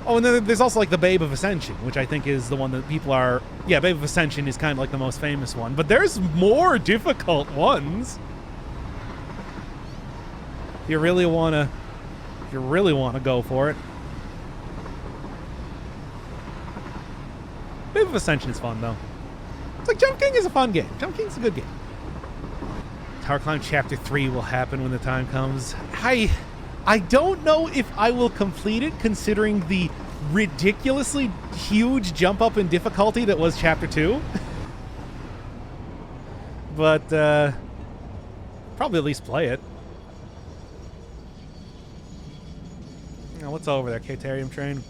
Oh, and then there's also like the Babe of Ascension, which I think is the one that people are... Yeah, Babe of Ascension is kind of like the most famous one, but there's more difficult ones. If you really want to go for it. Babe of Ascension is fun, though. It's like Jump King is a fun game. Jump King's a good game. Tower Climb Chapter 3 will happen when the time comes. I don't know if I will complete it, considering the ridiculously huge jump up in difficulty that was Chapter 2. But, probably at least play it. Now, what's over there? Caterium train?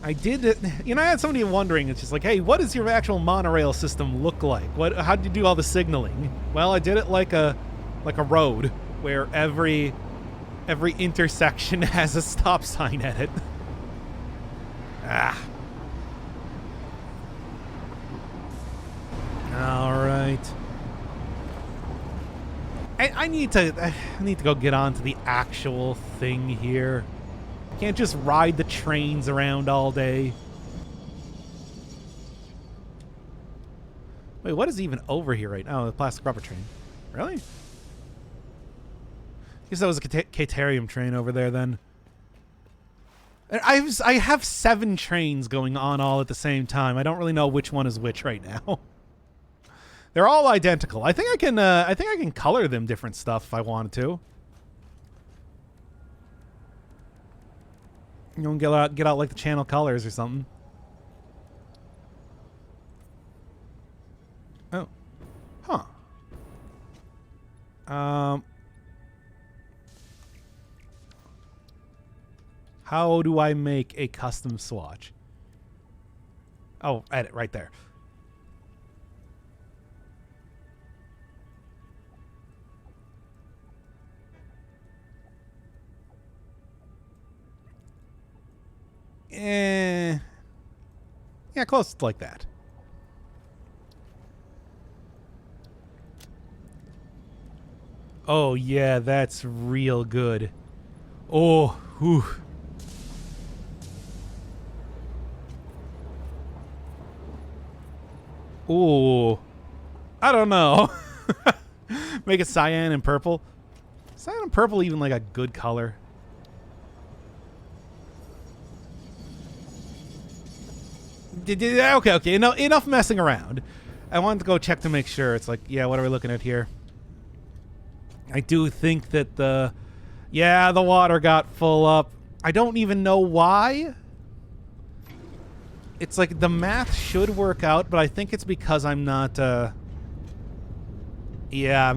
I had somebody wondering, it's just like, hey, what does your actual monorail system look like? How do you do all the signaling? Well, I did it like a road, where every intersection has a stop sign at it. All right. I need to go get on to the actual thing here. Can't just ride the trains around all day. Wait, what is even over here right now? Oh, the plastic rubber train. Really? Guess that was a Caterium train over there then. I have 7 trains going on all at the same time. I don't really know which one is which right now. They're all identical. I think I can color them different stuff if I wanted to. You know, get out like the channel colors or something. Oh. Huh. How do I make a custom swatch? Oh, edit right there. Yeah, close like that. Oh, yeah, that's real good. Oh, whew. Ooh. I don't know. Make it cyan and purple. Cyan and purple even like a good color. Okay. Enough messing around. I wanted to go check to make sure. It's like, yeah, what are we looking at here? I do think that the water got full up. I don't even know why. It's like the math should work out, but I think it's because I'm not, I'm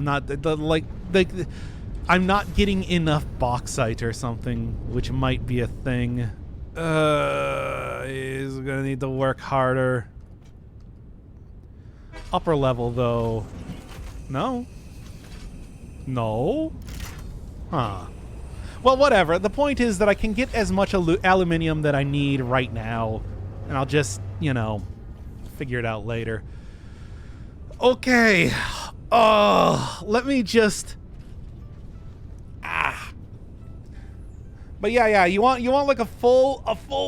not, I'm not getting enough bauxite or something, which might be a thing. Is gonna need to work harder. Upper level, though. No. Huh. Well, whatever. The point is that I can get as much aluminium that I need right now, and I'll just, figure it out later. Okay. Let me just... But yeah, you want like a full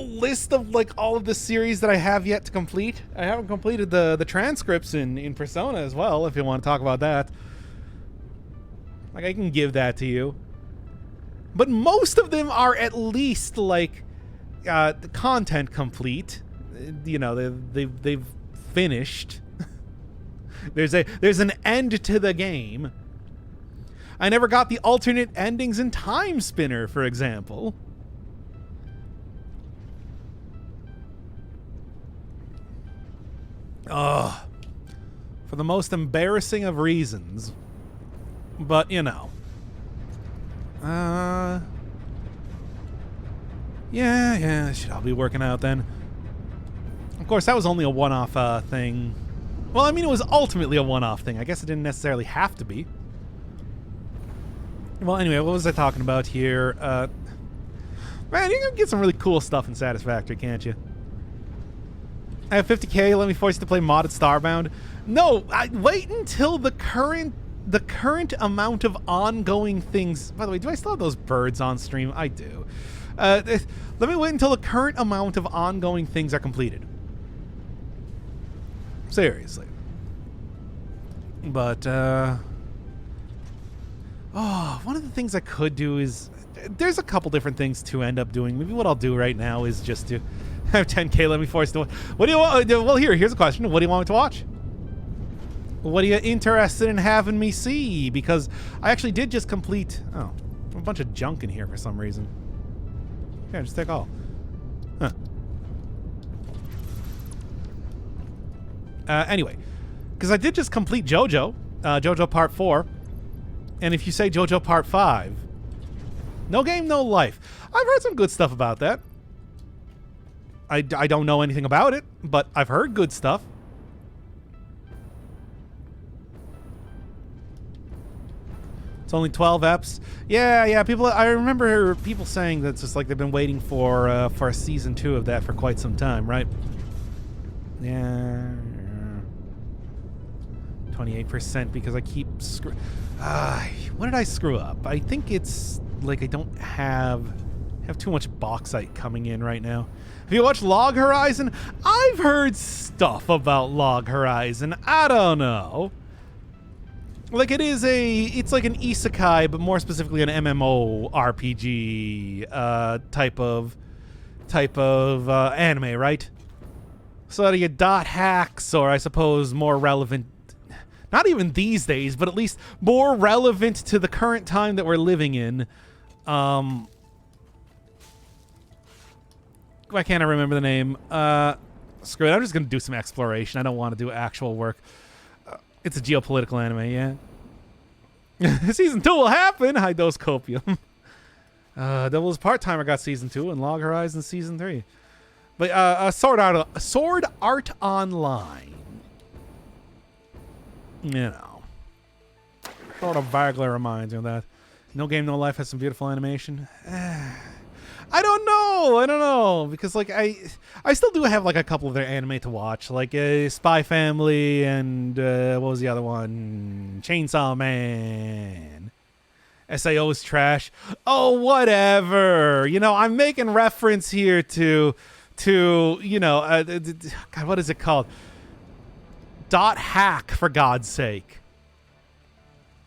list of like all of the series that I have yet to complete? I haven't completed the transcripts in Persona as well, if you want to talk about that. Like, I can give that to you. But most of them are at least like the content complete. They've finished. There's an end to the game. I never got the alternate endings in Time Spinner, for example. For the most embarrassing of reasons. But, Yeah, it should all be working out then. Of course, that was only a one-off thing. Well, I mean, it was ultimately a one-off thing. I guess it didn't necessarily have to be. Well, anyway, what was I talking about here? Man, you can get some really cool stuff in Satisfactory, can't you? I have 50k, let me force you to play modded Starbound. No, wait until the current amount of ongoing things... By the way, do I still have those birds on stream? I do. Let me wait until the current amount of ongoing things are completed. Seriously. But, one of the things I could do is... There's a couple different things to end up doing. Maybe what I'll do right now is just to have 10k, let me force to... What do you want? Well, here's a question. What do you want me to watch? What are you interested in having me see? Because I actually did just complete... Oh, a bunch of junk in here for some reason. Yeah, just take all. Huh. Anyway, because I did just complete JoJo. JoJo Part 4. And if you say JoJo Part 5... No Game, No Life. I've heard some good stuff about that. I don't know anything about it, but I've heard good stuff. It's only 12 eps. Yeah. People, I remember people saying that it's just like they've been waiting for a season 2 of that for quite some time, right? Yeah. 28% because I keep what did I screw up? I think it's like I don't have too much bauxite coming in right now. Have you watched Log Horizon? I've heard stuff about Log Horizon. I don't know. Like it's like an isekai, but more specifically an MMO RPG type of anime, right? So you dot hacks, or I suppose more relevant, not even these days, but at least more relevant to the current time that we're living in. Why can't I remember the name? Screw it, I'm just gonna do some exploration. I don't want to do actual work. It's a geopolitical anime, yeah. Season 2 will happen. High Dose Copium. Devil's Part-Timer got Season 2 and Log Horizon Season 3. But Sword Art Online. Sort of vaguely reminds me of that. No Game, No Life has some beautiful animation. I don't know because like I still do have like a couple of their anime to watch, like Spy Family and what was the other one? Chainsaw Man. SAO is trash. Oh, whatever. I'm making reference here to God, what is it called? Dot hack, for God's sake.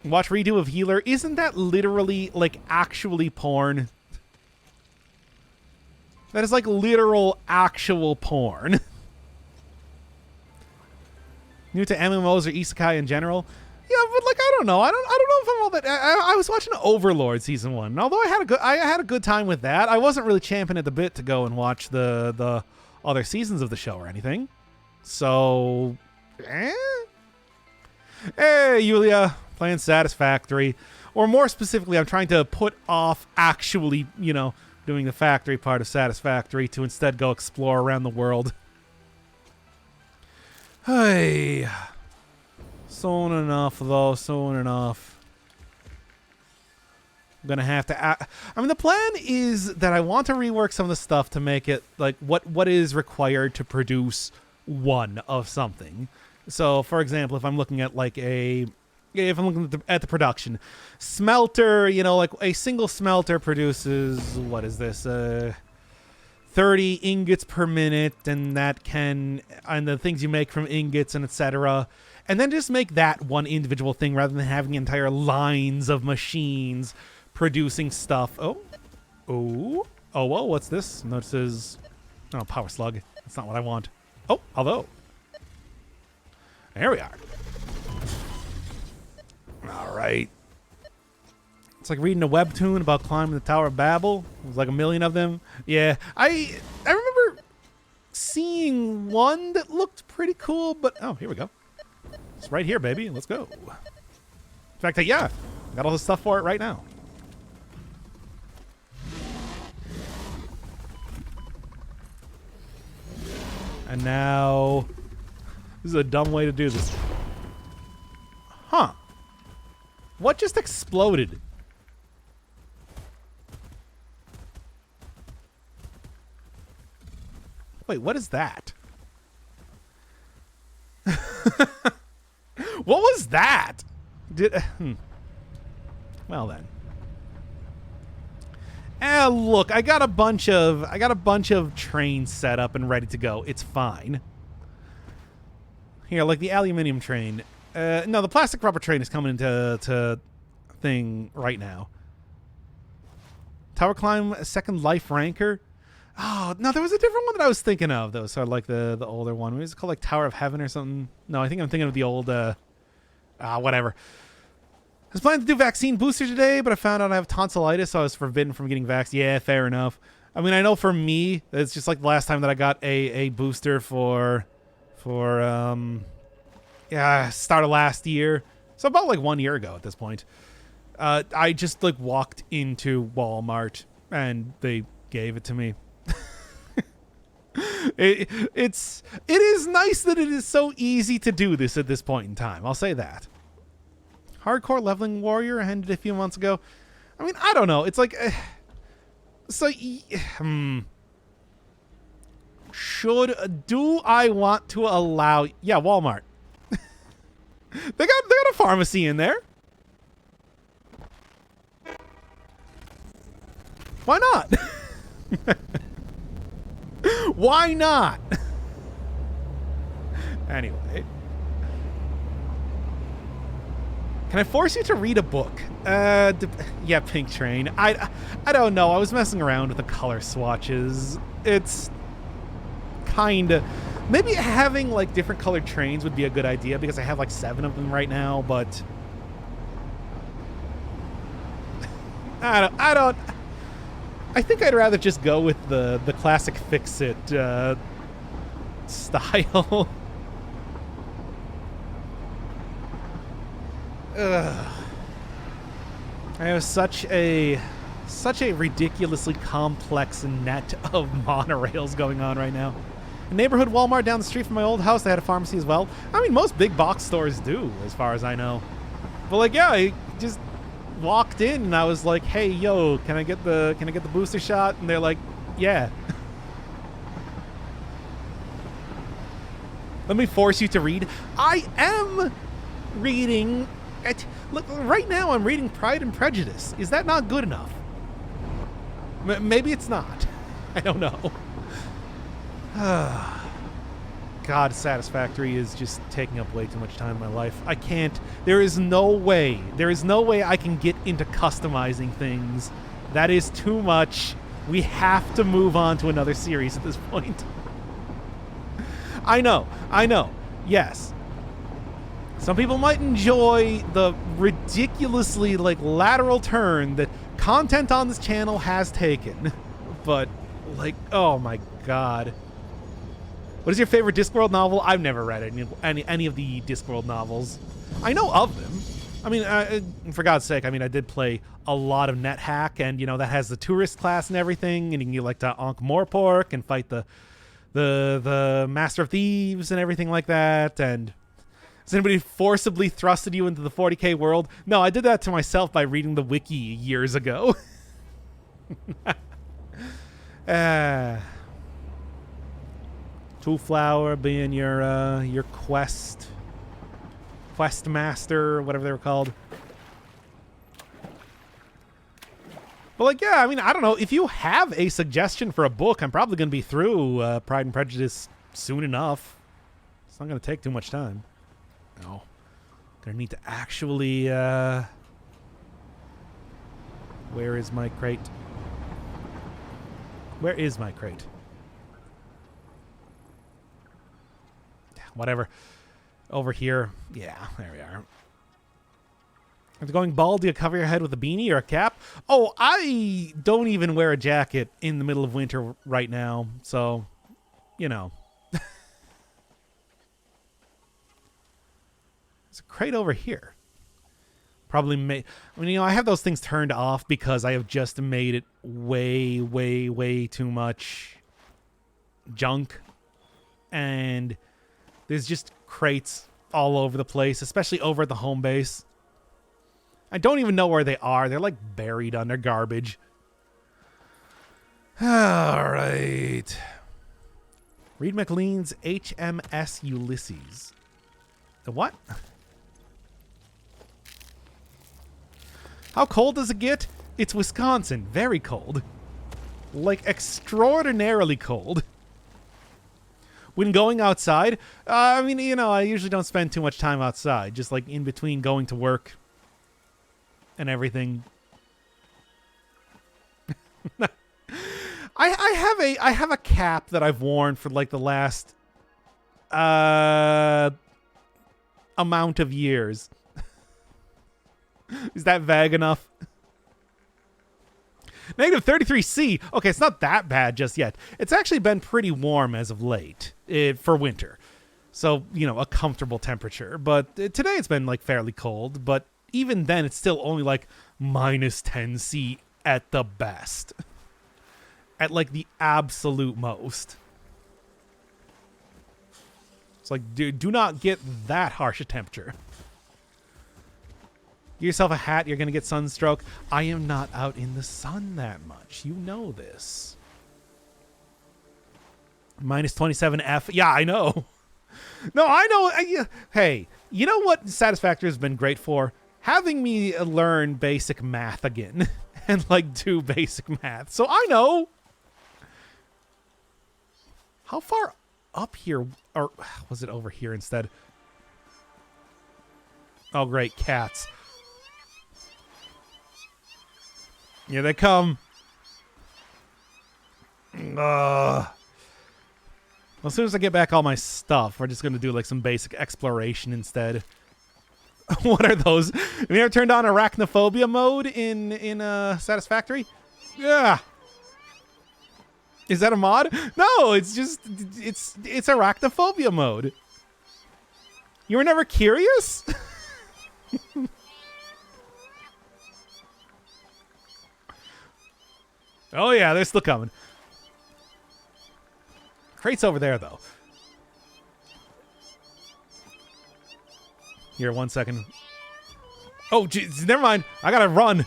Watch redo of Healer. Isn't that literally like actually porn? That is like literal, actual porn. New to MMOs or isekai in general. Yeah, but like I don't know. I don't know if I'm all that. I was watching Overlord season 1. And although I had a good time with that, I wasn't really champing at the bit to go and watch the other seasons of the show or anything. So, Hey, Yulia, playing Satisfactory. Or more specifically, I'm trying to put off actually, doing the factory part of Satisfactory to instead go explore around the world. Hey. Soon enough, though. Soon enough. I'm going to have to... the plan is that I want to rework some of the stuff to make it, like, what is required to produce one of something. So, for example, if I'm looking at, like, if I'm looking at the production, smelter, like a single smelter produces, what is this, 30 ingots per minute, and the things you make from ingots and etc. And then just make that one individual thing rather than having entire lines of machines producing stuff. Whoa, what's this? Notices, power slug. That's not what I want. Oh, although. There we are. All right. It's like reading a webtoon about climbing the Tower of Babel. There's like a million of them. Yeah, I remember seeing one that looked pretty cool, but oh, here we go. It's right here, baby. Let's go. In fact, yeah, got all the stuff for it right now. And now, this is a dumb way to do this. Huh. What just exploded? Wait, what is that? What was that? Well then. Look, I got a bunch of trains set up and ready to go. It's fine. Here, like the aluminium train. No, the plastic rubber train is coming into thing right now. Tower climb, second life ranker. Oh, no, there was a different one that I was thinking of, though. So like the older one. Was it called like Tower of Heaven or something? No, I think I'm thinking of the old, whatever. I was planning to do vaccine booster today, but I found out I have tonsillitis, so I was forbidden from getting vaxxed. Yeah, fair enough. I mean, I know for me, it's just like the last time that I got a booster for start of last year. So about like 1 year ago at this point. I just like walked into Walmart and they gave it to me. It is nice that it is so easy to do this at this point in time. I'll say that. Hardcore Leveling Warrior ended a few months ago. I mean, I don't know. It's like, do I want to allow? Yeah, Walmart. They got a pharmacy in there. Why not? Why not? Anyway. Can I force you to read a book? Yeah, Pink Train. I don't know. I was messing around with the color swatches. It's kind of... Maybe having, like, different colored trains would be a good idea because I have, like, 7 of them right now, but... I don't... I think I'd rather just go with the classic Fix-It style. Ugh. I have such a ridiculously complex net of monorails going on right now. A neighborhood Walmart down the street from my old house, they had a pharmacy as well. I mean, most big box stores do, as far as I know. But like, yeah, I just walked in and I was like, "Hey, yo, can I get the booster shot?" And they're like, "Yeah." Let me force you to read. I am reading. Look, right now I'm reading Pride and Prejudice. Is that not good enough? Maybe it's not. I don't know. God, Satisfactory is just taking up way too much time in my life. I can't. There is no way I can get into customizing things. That is too much. We have to move on to another series at this point. I know. Yes. Some people might enjoy the ridiculously, like, lateral turn that content on this channel has taken. But, like, oh my god. What is your favorite Discworld novel? I've never read any of the Discworld novels. I know of them. I mean, for God's sake, I mean, I did play a lot of NetHack, and, you know, that has the tourist class and everything, and you can get, like, to Ankh-Morpork and fight the Master of Thieves and everything like that, and... Has anybody forcibly thrusted you into the 40k world? No, I did that to myself by reading the wiki years ago. Two Flower being your quest master, whatever they were called. But like, yeah, I mean, I don't know. If you have a suggestion for a book, I'm probably going to be through Pride and Prejudice soon enough. It's not going to take too much time. No. Gonna need to actually, where is my crate? Where is my crate? Whatever. Over here. Yeah, there we are. If you're going bald, do you cover your head with a beanie or a cap? Oh, I don't even wear a jacket in the middle of winter right now, so, you know. There's a crate over here. Probably I mean, you know, I have those things turned off because I have just made it way, way, way too much junk. And there's just crates all over the place, especially over at the home base. I don't even know where they are. They're like buried under garbage. All right. Reed McLean's HMS Ulysses. The what? How cold does it get? It's Wisconsin. Very cold. Like, extraordinarily cold. When going outside, I mean, you know, I usually don't spend too much time outside. Just, like, in between going to work and everything. I have a cap that I've worn for, like, the last amount of years. Is that vague enough? Negative 33C. Okay, it's not that bad just yet. It's actually been pretty warm as of late for winter. So, you know, a comfortable temperature. But today it's been, like, fairly cold. But even then, it's still only, like, minus 10C at the best. At, like, the absolute most. It's like, do not get that harsh a temperature. Get yourself a hat, you're going to get sunstroke. I am not out in the sun that much. You know this. Minus 27F. Yeah, I know. No, I know. Hey, you know what Satisfactory has been great for? Having me learn basic math again. And, like, do basic math. So I know. How far up here? Or was it over here instead? Oh, great. Cats. Here they come. Well, as soon as I get back all my stuff, we're just going to do like some basic exploration instead. What are those? Have you ever turned on arachnophobia mode in Satisfactory? Yeah. Is that a mod? No, it's just it's arachnophobia mode. You were never curious? Oh yeah, they're still coming. Crate's over there though. Here, 1 second. Oh, geez, never mind. I gotta run.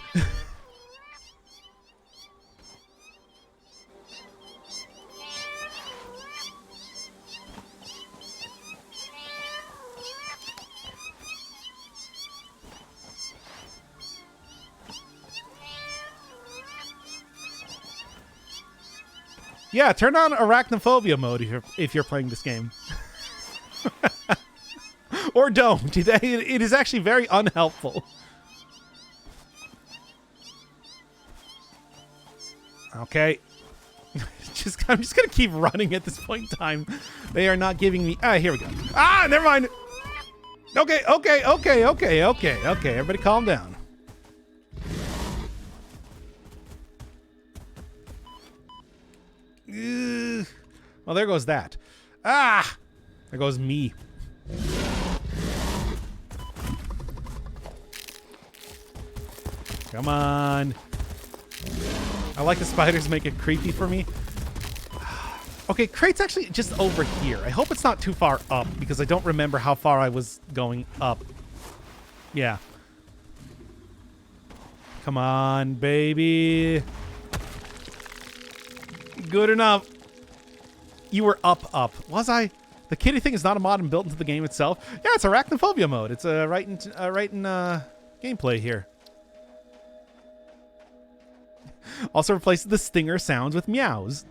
Yeah, turn on arachnophobia mode if you're playing this game. Or don't. It is actually very unhelpful. Okay. I'm just going to keep running at this point in time. They are not giving me... Ah, here we go. Ah, never mind. Okay, okay, okay, okay, okay, okay. Everybody calm down. Well, there goes that. Ah! There goes me. Come on. I like the spiders make it creepy for me. Okay, crate's actually just over here. I hope it's not too far up because I don't remember how far I was going up. Yeah. Come on, baby. Good enough. You were up. Was I? The kitty thing is not a mod and built into the game itself. Yeah, it's arachnophobia mode. It's right in gameplay here. Also replaces the stinger sounds with meows.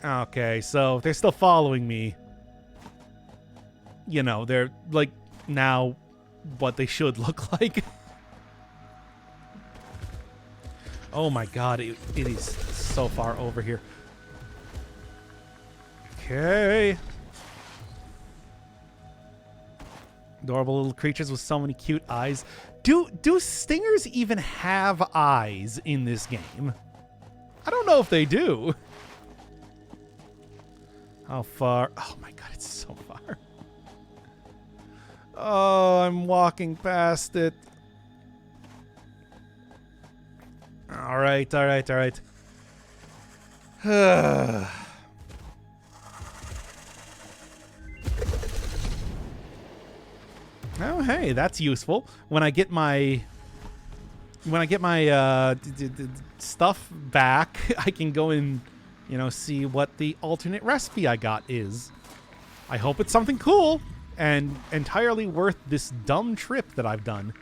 Okay, so they're still following me. You know, they're like now what they should look like. Oh my god, it is so far over here. Okay. Adorable little creatures with so many cute eyes. Do stingers even have eyes in this game? I don't know if they do. How far? Oh my god, it's so far. Oh, I'm walking past it. All right. Oh, hey, that's useful. When I get my stuff back, I can go and, you know, see what the alternate recipe I got is. I hope it's something cool and entirely worth this dumb trip that I've done.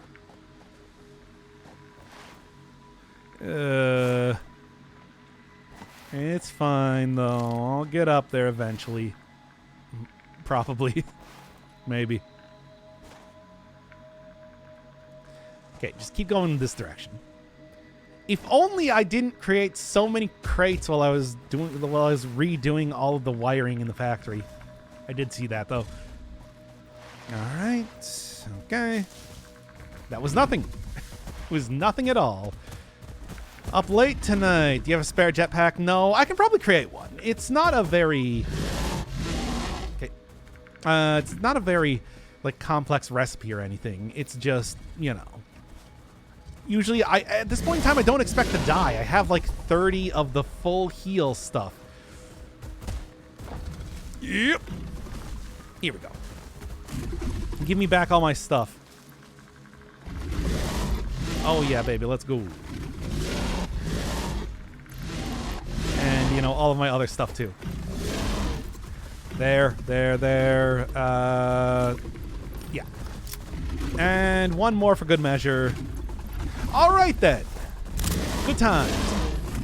It's fine, though. I'll get up there eventually. Probably. Maybe. Okay, just keep going in this direction. If only I didn't create so many crates while I was redoing all of the wiring in the factory. I did see that, though. All right. Okay. That was nothing. It was nothing at all. Up late tonight. Do you have a spare jetpack? No, I can probably create one. It's not a very... Okay. It's not a very, like, complex recipe or anything. It's just, you know... Usually, at this point in time, I don't expect to die. I have, like, 30 of the full heal stuff. Yep. Here we go. Give me back all my stuff. Oh, yeah, baby. Let's go. And, you know, all of my other stuff, too. There. Yeah. And one more for good measure. All right, then. Good times.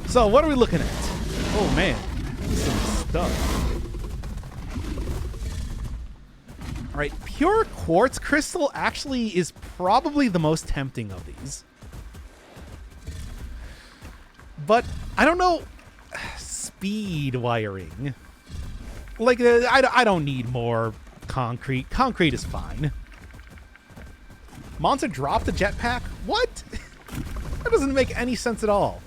So, what are we looking at? Oh, man. Some stuff. All right. Pure quartz crystal actually is probably the most tempting of these. But I don't know. Speed wiring. Like, I don't need more concrete. Concrete is fine. Monster dropped the jetpack? What? That doesn't make any sense at all.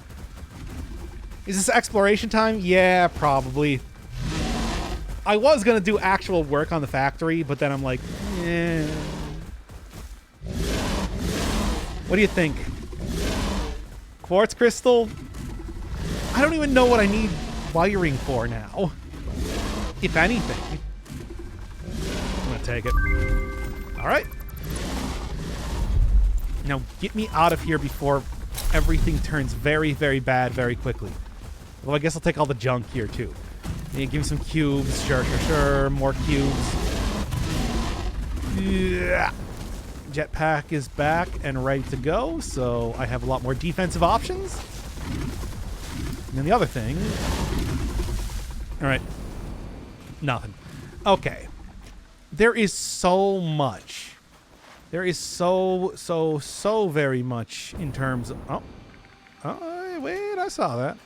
Is this exploration time? Yeah, probably. I was going to do actual work on the factory, but then I'm like, eh. What do you think? Quartz crystal? I don't even know what I need wiring for now. If anything. I'm going to take it. All right. Now, get me out of here before everything turns very, very bad very quickly. Well, I guess I'll take all the junk here, too. Yeah, give me some cubes. Sure. More cubes. Yeah. Jetpack is back and ready to go, so I have a lot more defensive options. And then the other thing... All right. Nothing. Okay. There is so much... There is so very much in terms of... Oh, wait, I saw that.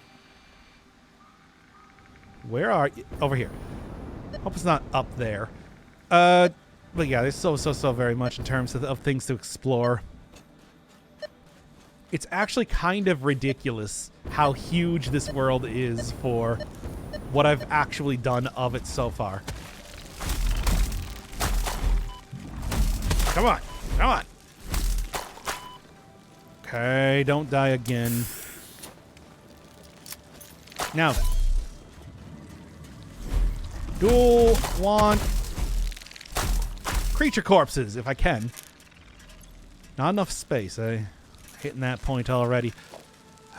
Where are you? Over here. Hope it's not up there. But yeah, there's so very much in terms of things to explore. It's actually kind of ridiculous how huge this world is for what I've actually done of it so far. Come on. Come on. Okay, don't die again. Now then. Dual want creature corpses, if I can. Not enough space, eh? Hitting that point already.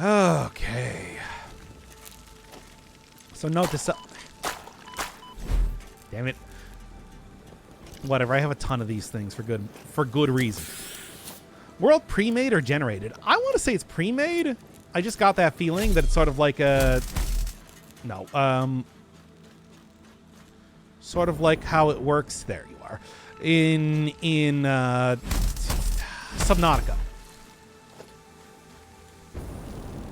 Okay. So note this up. Damn it. Whatever, I have a ton of these things for good reason. World pre-made or generated? I want to say it's pre-made. I just got that feeling that it's sort of like a... No, sort of like how it works. There you are. In Subnautica.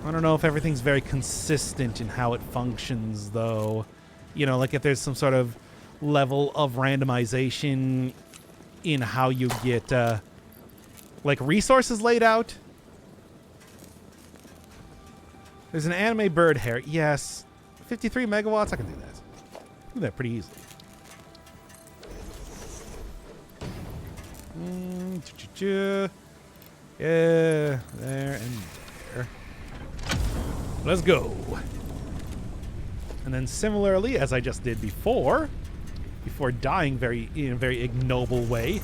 I don't know if everything's very consistent in how it functions, though. You know, like if there's some sort of level of randomization in how you get, like, resources laid out. There's an anime bird hair. Yes. 53 megawatts? I can do that. Do that pretty easily. Yeah, there and there. Let's go. And then similarly, as I just did before dying in a very ignoble way.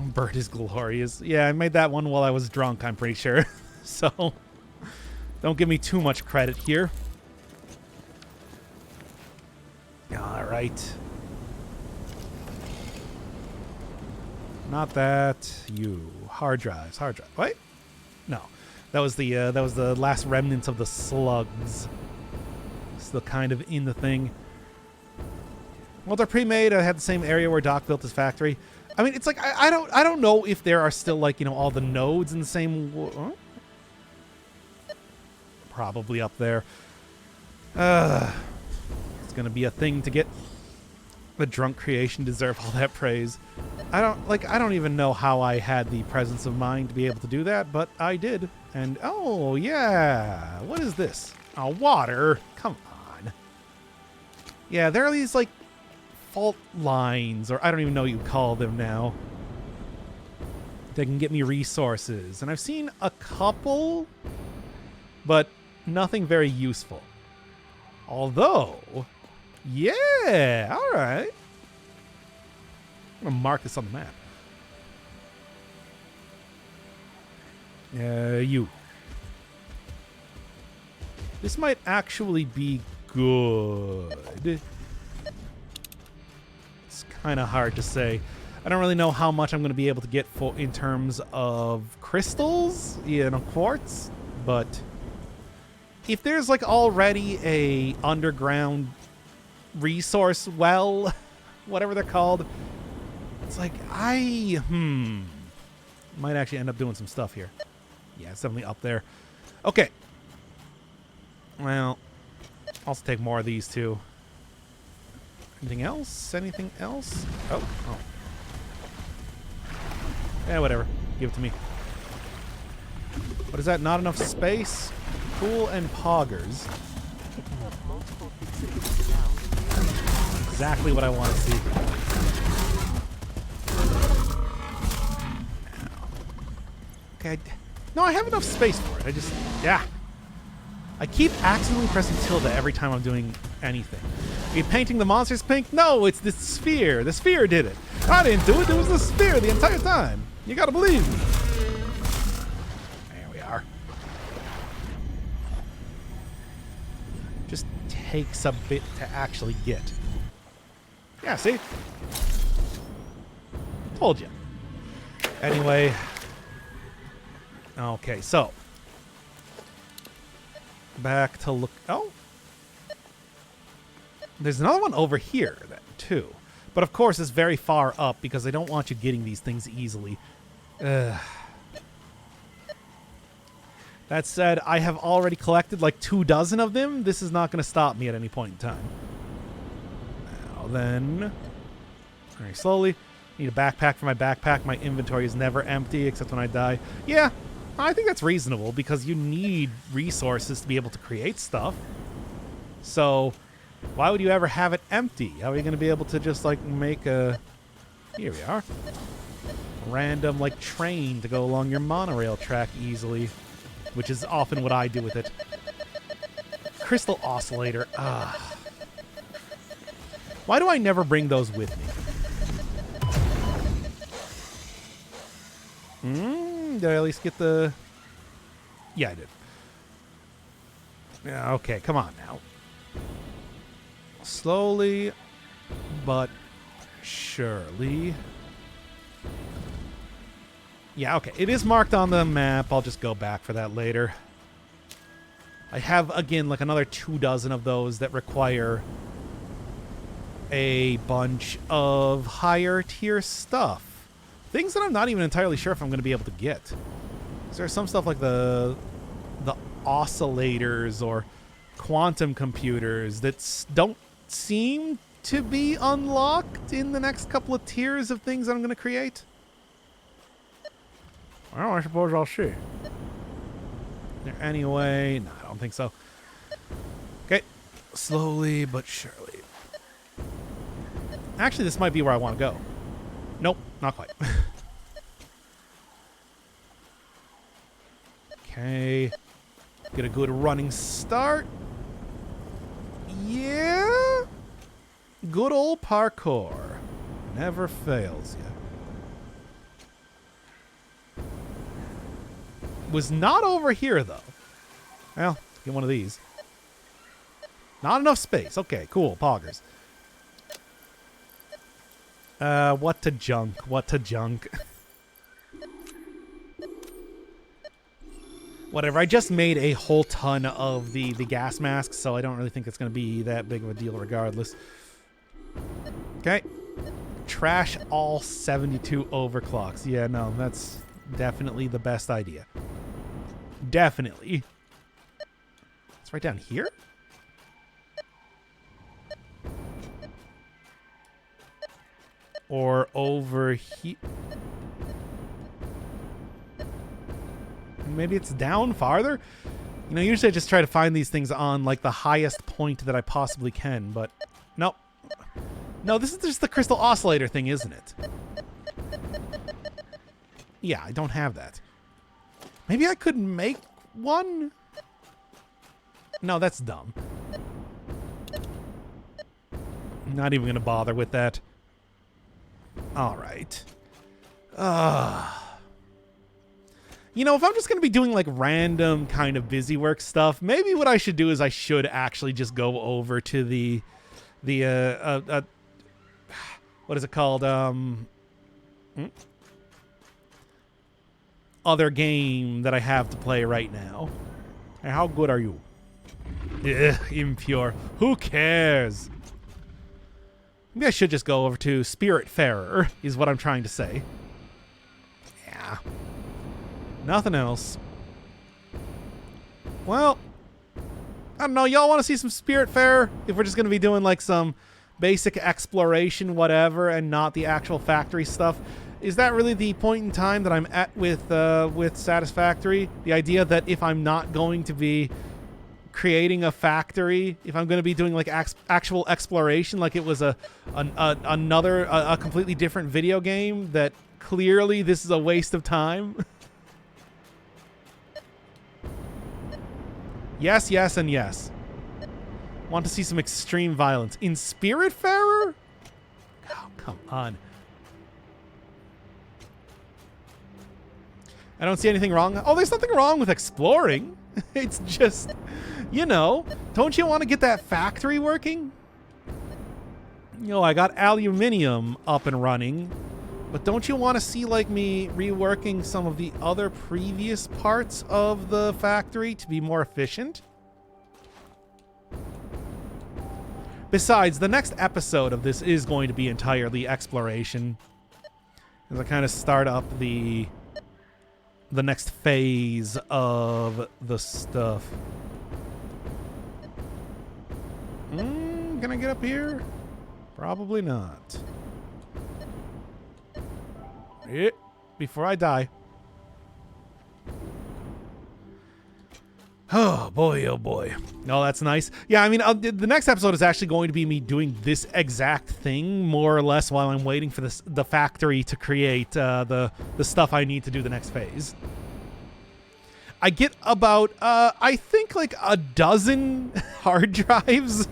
Bird is glorious. Yeah, I made that one while I was drunk, I'm pretty sure. So, don't give me too much credit here. All right. Not that. You. Hard drives. Hard drive. Wait. No. That was the last remnants of the slugs. Still kind of in the thing. Well, they're pre-made. I had the same area where Doc built his factory. I mean, it's like I don't know if there are still, like, you know, all the nodes in the same. Huh? Probably up there. It's gonna be a thing to get. The drunk creation deserve all that praise. I don't even know how I had the presence of mind to be able to do that, but I did. And oh yeah, what is this? Oh, water. Come on. Yeah, there are these like fault lines, or I don't even know what you call them now. They can get me resources, and I've seen a couple, but nothing very useful. Although, yeah, all right. I'm gonna mark this on the map. You. This might actually be good. It's kind of hard to say. I don't really know how much I'm going to be able to get for in terms of crystals, you know, quartz, but if there's like already a underground resource well, whatever they're called, it's like I might actually end up doing some stuff here. Yeah, it's definitely up there. Okay. Well, I'll also take more of these too. Anything else? Anything else? Oh. Yeah, whatever. Give it to me. What is that? Not enough space? Pool and poggers. Exactly what I want to see. Okay. No, I have enough space for it. Yeah. I keep accidentally pressing tilde every time I'm doing anything. Are you painting the monsters pink? No, it's the sphere. The sphere did it. I didn't do it. It was the sphere the entire time. You gotta believe me. There we are. Just takes a bit to actually get. Yeah, see? Told you. Anyway. Okay, so. Back to look. Oh. There's another one over here, then, too. But of course, it's very far up because they don't want you getting these things easily. That said, I have already collected like 24 of them. This is not going to stop me at any point in time. Now then, very slowly. Need a backpack for my backpack. My inventory is never empty except when I die. Yeah, I think that's reasonable because you need resources to be able to create stuff. So why would you ever have it empty? How are you going to be able to just like make a... Here we are. Random like train to go along your monorail track easily, which is often what I do with it. Crystal oscillator. Ah. Why do I never bring those with me? Did I at least get the... Yeah, I did. Yeah, okay, come on now. Slowly, but surely. Yeah, okay. It is marked on the map. I'll just go back for that later. I have, again, like another 24 of those that require a bunch of higher tier stuff. Things that I'm not even entirely sure if I'm going to be able to get. There's some stuff like the oscillators or quantum computers that don't seem to be unlocked in the next couple of tiers of things that I'm going to create. Well, I suppose I'll see. There anyway? No, I don't think so. Okay. Slowly but surely. Actually, this might be where I want to go. Nope, not quite. Okay. Get a good running start. Yeah. Good old parkour. Never fails you. Was not over here, though. Well, get one of these. Not enough space. Okay, cool. Poggers. What to junk? What to junk? Whatever. I just made a whole ton of the gas masks, so I don't really think it's going to be that big of a deal regardless. Okay. Trash all 72 overclocks. Yeah, no, that's definitely the best idea. Definitely. It's right down here? Or over here? Maybe it's down farther? You know, usually I just try to find these things on, like, the highest point that I possibly can, but... Nope. No, this is just the crystal oscillator thing, isn't it? Yeah, I don't have that. Maybe I could make one? No, that's dumb. Not even gonna bother with that. Alright. You know, if I'm just going to be doing, like, random kind of busy work stuff, maybe what I should do is I should actually just go over to the what is it called? Other game that I have to play right now. Hey, how good are you? Ugh, impure. Who cares? Maybe I should just go over to Spiritfarer, is what I'm trying to say. Yeah. Nothing else. Well, I don't know. Y'all want to see some Spiritfarer? If we're just going to be doing like some basic exploration, whatever, and not the actual factory stuff. Is that really the point in time that I'm at with Satisfactory? The idea that if I'm not going to be creating a factory, if I'm going to be doing like actual exploration, like it was another completely different video game, that clearly this is a waste of time. Yes, yes, and yes. Want to see some extreme violence in Spiritfarer? Oh, come on. I don't see anything wrong. Oh, there's nothing wrong with exploring. It's just, you know, don't you want to get that factory working? You know, I got aluminium up and running, but don't you want to see, like, me reworking some of the other previous parts of the factory to be more efficient? Besides, the next episode of this is going to be entirely exploration, as I kind of start up the the next phase of the stuff. Can I get up here? Probably not. Before I die. Oh boy, oh boy. Oh, that's nice. Yeah, I mean, the next episode is actually going to be me doing this exact thing, more or less, while I'm waiting for the factory to create the stuff I need to do the next phase. I get about, I think, like a dozen hard drives.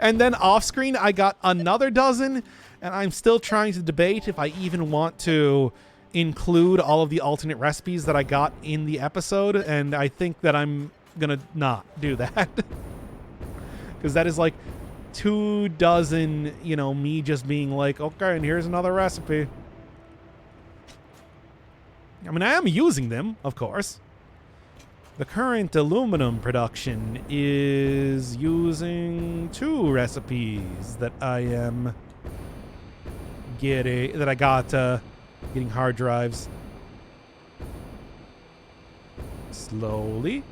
And then off screen, I got another dozen. And I'm still trying to debate if I even want to include all of the alternate recipes that I got in the episode. And I think that I'm going to not do that. Because that is like 24, you know, me just being like, okay, and here's another recipe. I mean, I am using them, of course. The current aluminum production is using 2 recipes that I am getting hard drives. Slowly.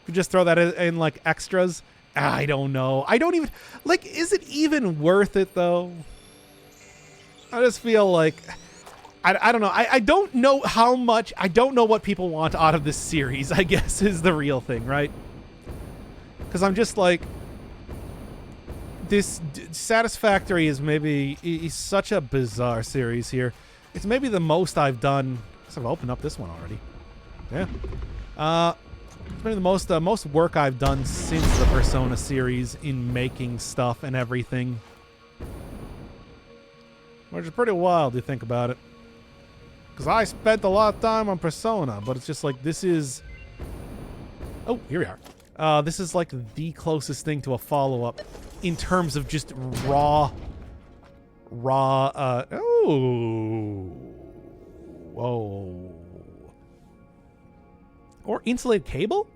You just throw that in like extras. I don't know. I don't even like. Is it even worth it though? I just feel like. I don't know. I don't know how much. I don't know what people want out of this series, I guess, is the real thing, right? Because I'm just like, this Satisfactory is maybe such a bizarre series here. It's maybe the most I've done. I guess I've opened up this one already. Yeah. It's maybe the most work I've done since the Persona series in making stuff and everything. Which is pretty wild to think about it. Because I spent a lot of time on Persona, but it's just like, this is... Oh, here we are. This is like the closest thing to a follow-up in terms of just raw... Oh. Whoa. Or insulated cable?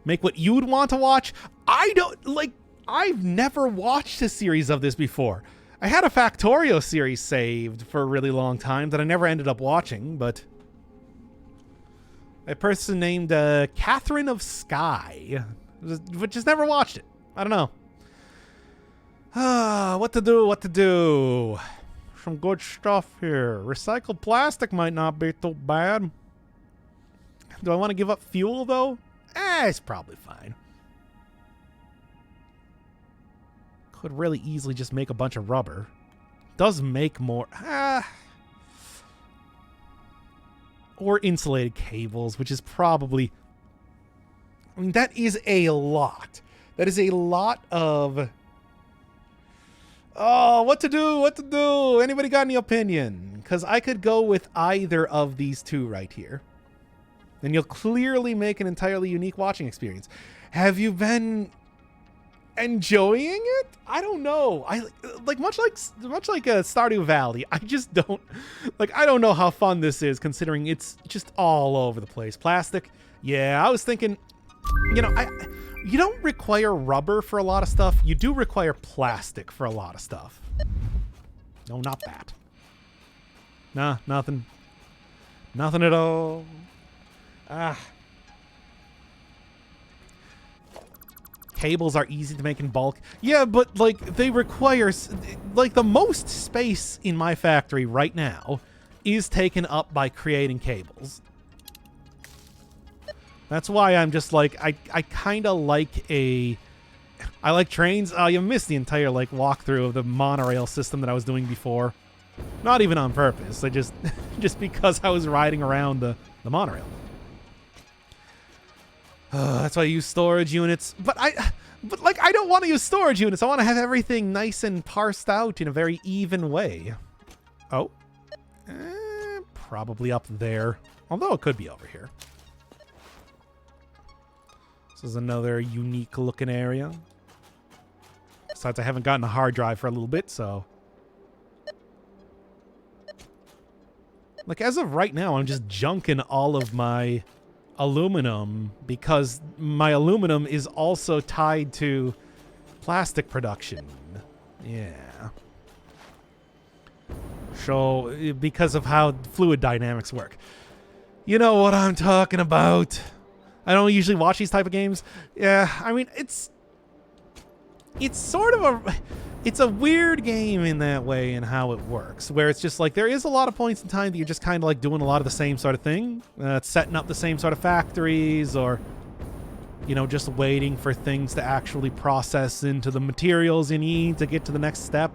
Make what you'd want to watch? I don't... Like, I've never watched a series of this before. I had a Factorio series saved for a really long time that I never ended up watching, but... A person named Catherine of Sky, but just never watched it. I don't know. What to do? Some good stuff here. Recycled plastic might not be too bad. Do I want to give up fuel, though? It's probably fine. Could really easily just make a bunch of rubber. Does make more. Or insulated cables, which is probably... I mean, that is a lot. That is a lot of... Oh, what to do? Anybody got any opinion? Because I could go with either of these two right here. And you'll clearly make an entirely unique watching experience. Have you been enjoying it? I don't know. I like much like Stardew Valley. I just don't I don't know how fun this is considering it's just all over the place. Plastic. Yeah, I was thinking, you know, you don't require rubber for a lot of stuff. You do require plastic for a lot of stuff. No, not that. Nah, nothing. Nothing at all. Cables are easy to make in bulk. Yeah, but like they require like the most space in my factory right now is taken up by creating cables. That's why I'm just like I kind of like I like trains. Oh, you missed the entire like walkthrough of the monorail system that I was doing before. Not even on purpose. I just because I was riding around the monorail. That's why I use storage units. But I don't want to use storage units. I want to have everything nice and parsed out in a very even way. Oh. Probably up there. Although it could be over here. This is another unique looking area. Besides, I haven't gotten a hard drive for a little bit, so... Like, as of right now, I'm just junking all of my aluminum because my aluminum is also tied to plastic production. Yeah. controversial because of how fluid dynamics work. You know what I'm talking about. I don't usually watch these type of games. Yeah, I mean, it's sort of it's a weird game in that way in how it works, where it's just like there is a lot of points in time that you're just kind of like doing a lot of the same sort of thing, setting up the same sort of factories, or, you know, just waiting for things to actually process into the materials you need to get to the next step,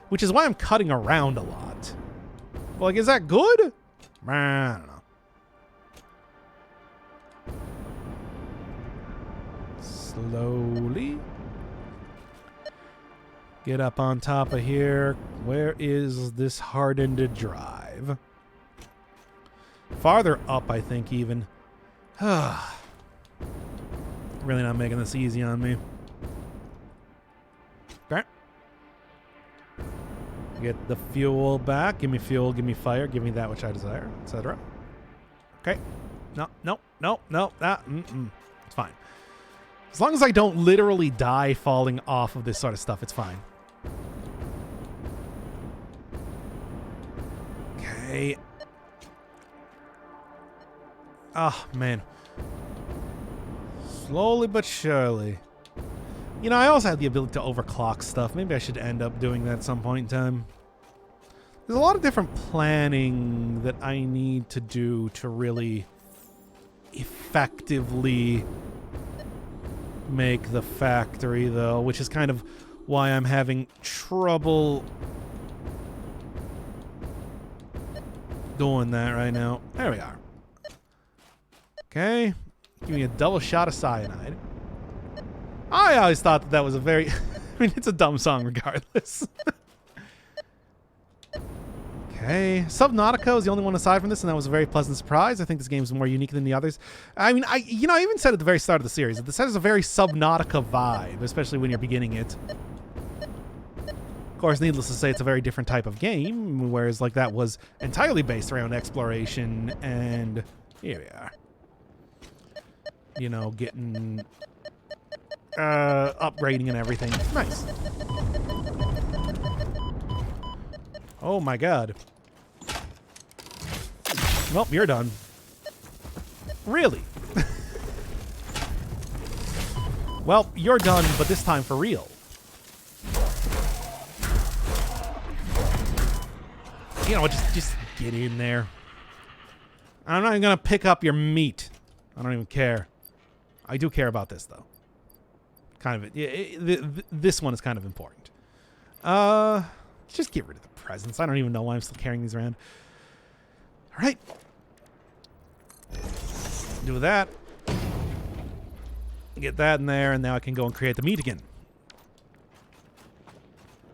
which is why I'm cutting around a lot. Like, is that good? I don't know. Slowly get up on top of here. Where is this hardened drive? Farther up, I think, even. Really not making this easy on me. Okay. Get the fuel back. Give me fuel, give me fire, give me that which I desire, etc. Okay. No. It's fine. As long as I don't literally die falling off of this sort of stuff, it's fine. Okay. Oh, man. Slowly but surely. You know, I also have the ability to overclock stuff. Maybe I should end up doing that at some point in time. There's a lot of different planning that I need to do to really effectively make the factory, though, which is kind of why I'm having trouble doing that right now. There we are. Okay. Give me a double shot of cyanide. I always thought that that was a very... I mean, it's a dumb song regardless. Okay. Subnautica is the only one aside from this, and that was a very pleasant surprise. I think this game's more unique than the others. I mean, I even said at the very start of the series that this has a very Subnautica vibe, especially when you're beginning it. Of course, needless to say, it's a very different type of game, whereas like that was entirely based around exploration, and here we are. You know, getting... upgrading and everything. Nice. Oh my god. Well, you're done. Really? Well, you're done, but this time for real. You know, just get in there. I'm not even gonna pick up your meat. I don't even care. I do care about this, though. Kind of, this one is kind of important. Just get rid of the presents. I don't even know why I'm still carrying these around. All right. Do that. Get that in there, and now I can go and create the meat again.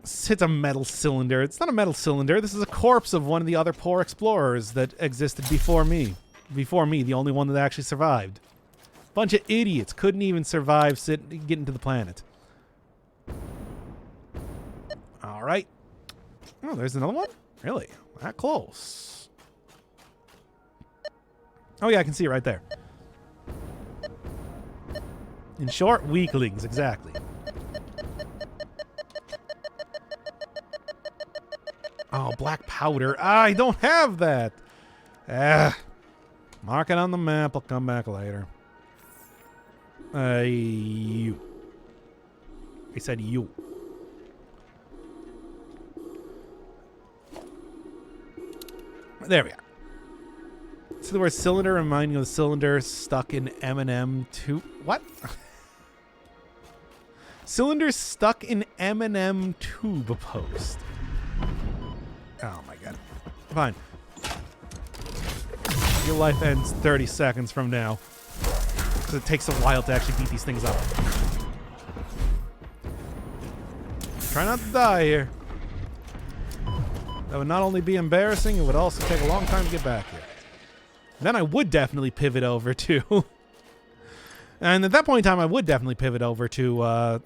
It's a metal cylinder. It's not a metal cylinder. This is a corpse of one of the other poor explorers that existed before me. Before me, the only one that actually survived. Bunch of idiots couldn't even survive getting to the planet. All right. Oh, there's another one? Really? That close. Oh, yeah, I can see it right there. In short, weaklings, exactly. Oh, black powder. I don't have that. Mark it on the map. I'll come back later. You. I said you. There we are. See the word cylinder reminding of the cylinder stuck in M&M tube. What? Cylinder stuck in M&M tube post. Oh my god. Fine. Your life ends 30 seconds from now. Because it takes a while to actually beat these things up. Try not to die here. That would not only be embarrassing, it would also take a long time to get back here. Then I would definitely pivot over to... and at that point in time, I would definitely pivot over to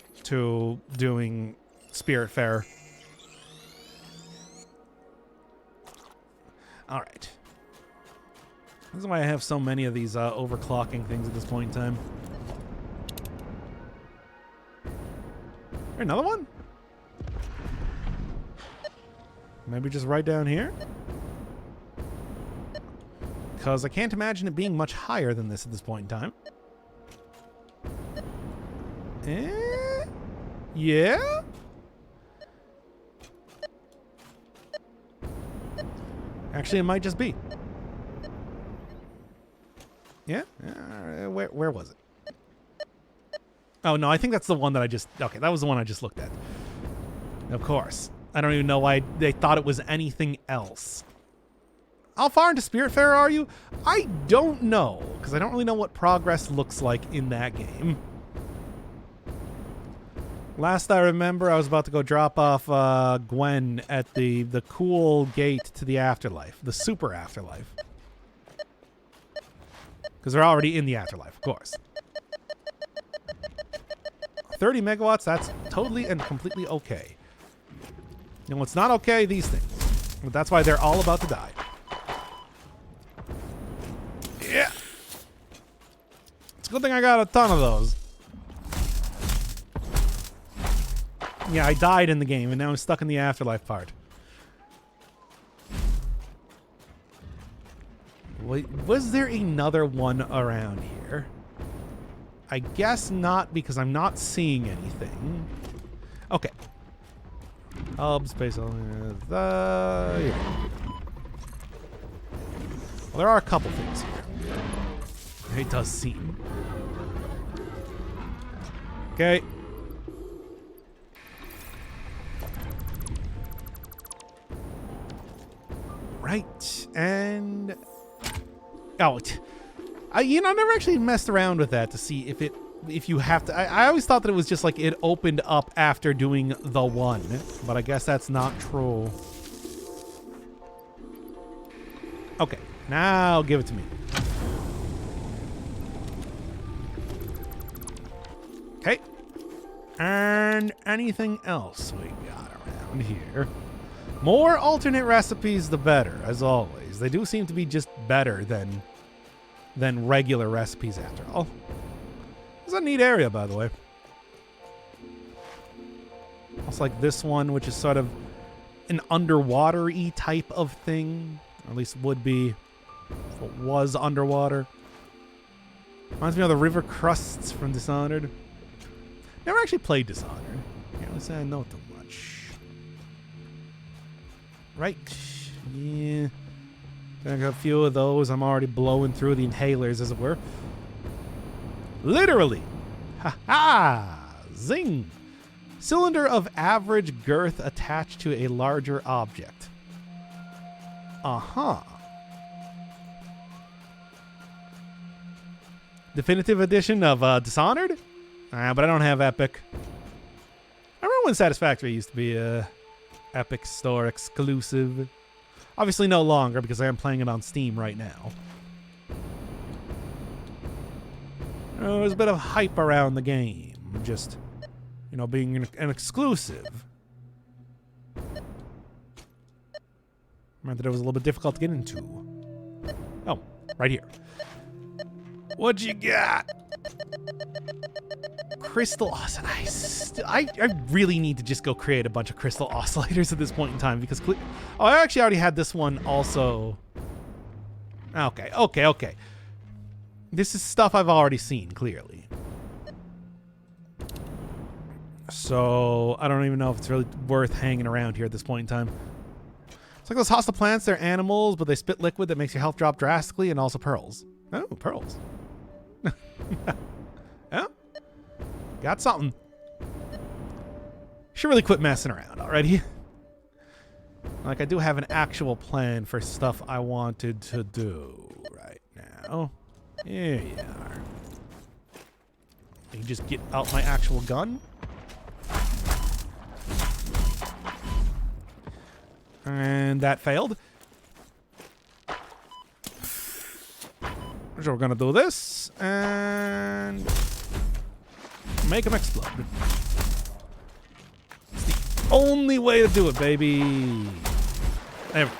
doing Spiritfarer. Alright. This is why I have so many of these overclocking things at this point in time. Is there another one? Maybe just right down here? Because I can't imagine it being much higher than this at this point in time. Yeah? Actually, it might just be. Yeah? Where was it? Oh, no, I think that's the one that I just... Okay, that was the one I just looked at. Of course. I don't even know why they thought it was anything else. How far into Spiritfarer are you? I don't know, because I don't really know what progress looks like in that game. Last I remember, I was about to go drop off Gwen at the cool gate to the afterlife. The super afterlife. Because they're already in the afterlife, of course. 30 megawatts, that's totally and completely okay. You know what's not okay? These things. But that's why they're all about to die. Yeah. It's a good thing I got a ton of those. Yeah, I died in the game, and now I'm stuck in the afterlife part. Wait, was there another one around here? I guess not, because I'm not seeing anything. Okay. Hub, space, yeah. Well, there are a couple things here. It does seem. Okay. Right, and... Oh, you know, I never actually messed around with that to see if you have to... I always thought that it was just like it opened up after doing the one, but I guess that's not true. Okay, now give it to me. Okay. And anything else we got around here? More alternate recipes, the better, as always. They do seem to be just better than regular recipes after all. It's a neat area, by the way. Also like this one, which is sort of an underwater-y type of thing. Or at least would be if it was underwater. Reminds me of the river crusts from Dishonored. Never actually played Dishonored. Can't really say I know too much. Right. Yeah. I got a few of those. I'm already blowing through the inhalers, as it were. Literally. Ha ha! Zing! Cylinder of average girth attached to a larger object. Uh-huh. Definitive edition of Dishonored? But I don't have Epic. I remember when Satisfactory used to be a Epic Store exclusive. Obviously no longer, because I am playing it on Steam right now. There's a bit of hype around the game. Just, you know, being an exclusive. Meant that it was a little bit difficult to get into. Oh, right here. What you got? Crystal oscillators. I really need to just go create a bunch of crystal oscillators at this point in time because I actually already had this one also. Okay. This is stuff I've already seen clearly. So I don't even know if it's really worth hanging around here at this point in time. It's like those hostile plants, they're animals, but they spit liquid that makes your health drop drastically, and also pearls. Oh, pearls. Yeah. Got something. Should really quit messing around already. Like, I do have an actual plan for stuff I wanted to do right now. Here you are. You just get out my actual gun. And that failed. So we're gonna do this and make them explode. It's the only way to do it, baby. There we go.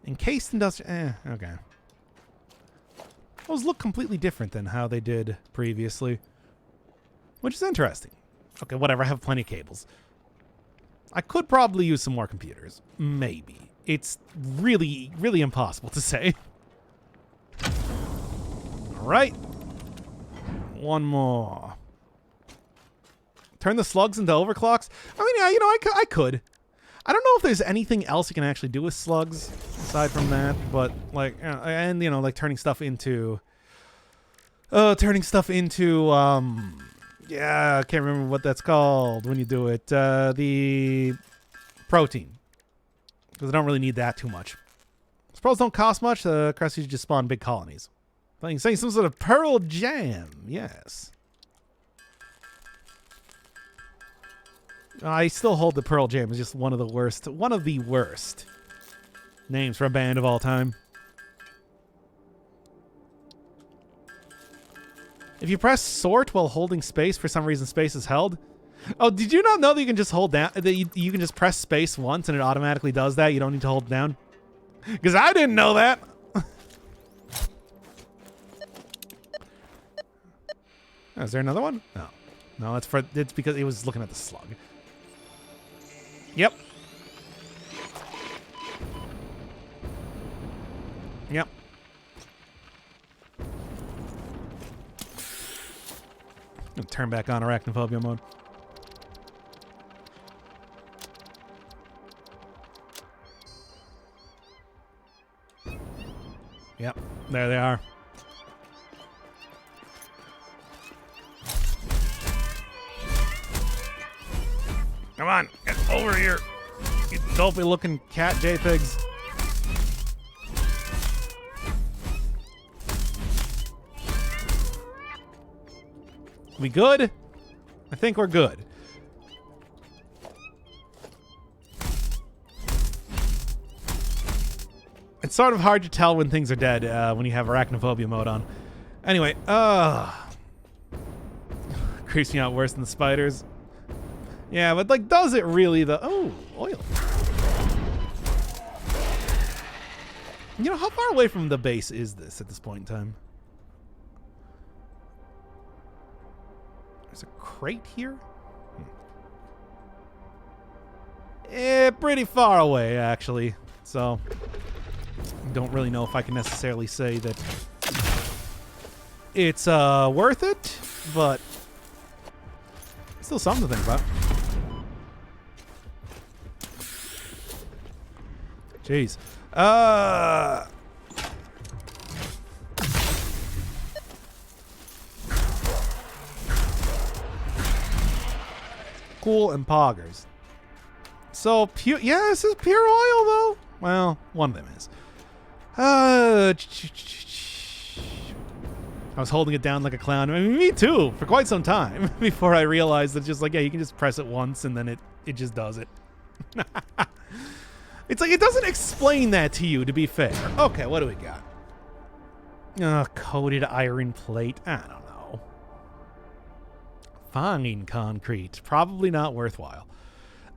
Encased industrial. Okay. Those look completely different than how they did previously, which is interesting. Okay, whatever. I have plenty of cables. I could probably use some more computers. Maybe. It's really, really impossible to say. All right. One more. Turn the slugs into overclocks? I mean, yeah, you know, I could. I don't know if there's anything else you can actually do with slugs aside from that, but like, and you know, like turning stuff into, yeah, I can't remember what that's called when you do it. The protein, because I don't really need that too much. Spells don't cost much. The Cresties just spawn big colonies. Saying some sort of pearl jam. Yes. I still hold the Pearl Jam as just one of the worst names for a band of all time. If you press sort while holding space, for some reason space is held. Oh, did you not know that you can just hold down, that you can just press space once and it automatically does that? You don't need to hold down? Because I didn't know that. Oh, is there another one? No. No, it's because it was looking at the slug. Yep. Yep. I'm gonna turn back on arachnophobia mode. Yep, there they are. Come on, get over here, you dopey looking cat JPEGs. We good? I think we're good. It's sort of hard to tell when things are dead when you have arachnophobia mode on. Anyway, creeps me out worse than the spiders. Yeah, but like, does it really though? Oh, oil. You know, how far away from the base is this at this point in time? There's a crate here? Pretty far away, actually. So, don't really know if I can necessarily say that it's worth it, but still something to think about. Jeez. Cool and poggers. So, yeah, this is pure oil, though. Well, one of them is. I was holding it down like a clown. I mean, me too, for quite some time before I realized that just like, yeah, you can just press it once and then it just does it. It's like, it doesn't explain that to you, to be fair. Okay, what do we got? Coated iron plate. I don't know. Fine concrete. Probably not worthwhile.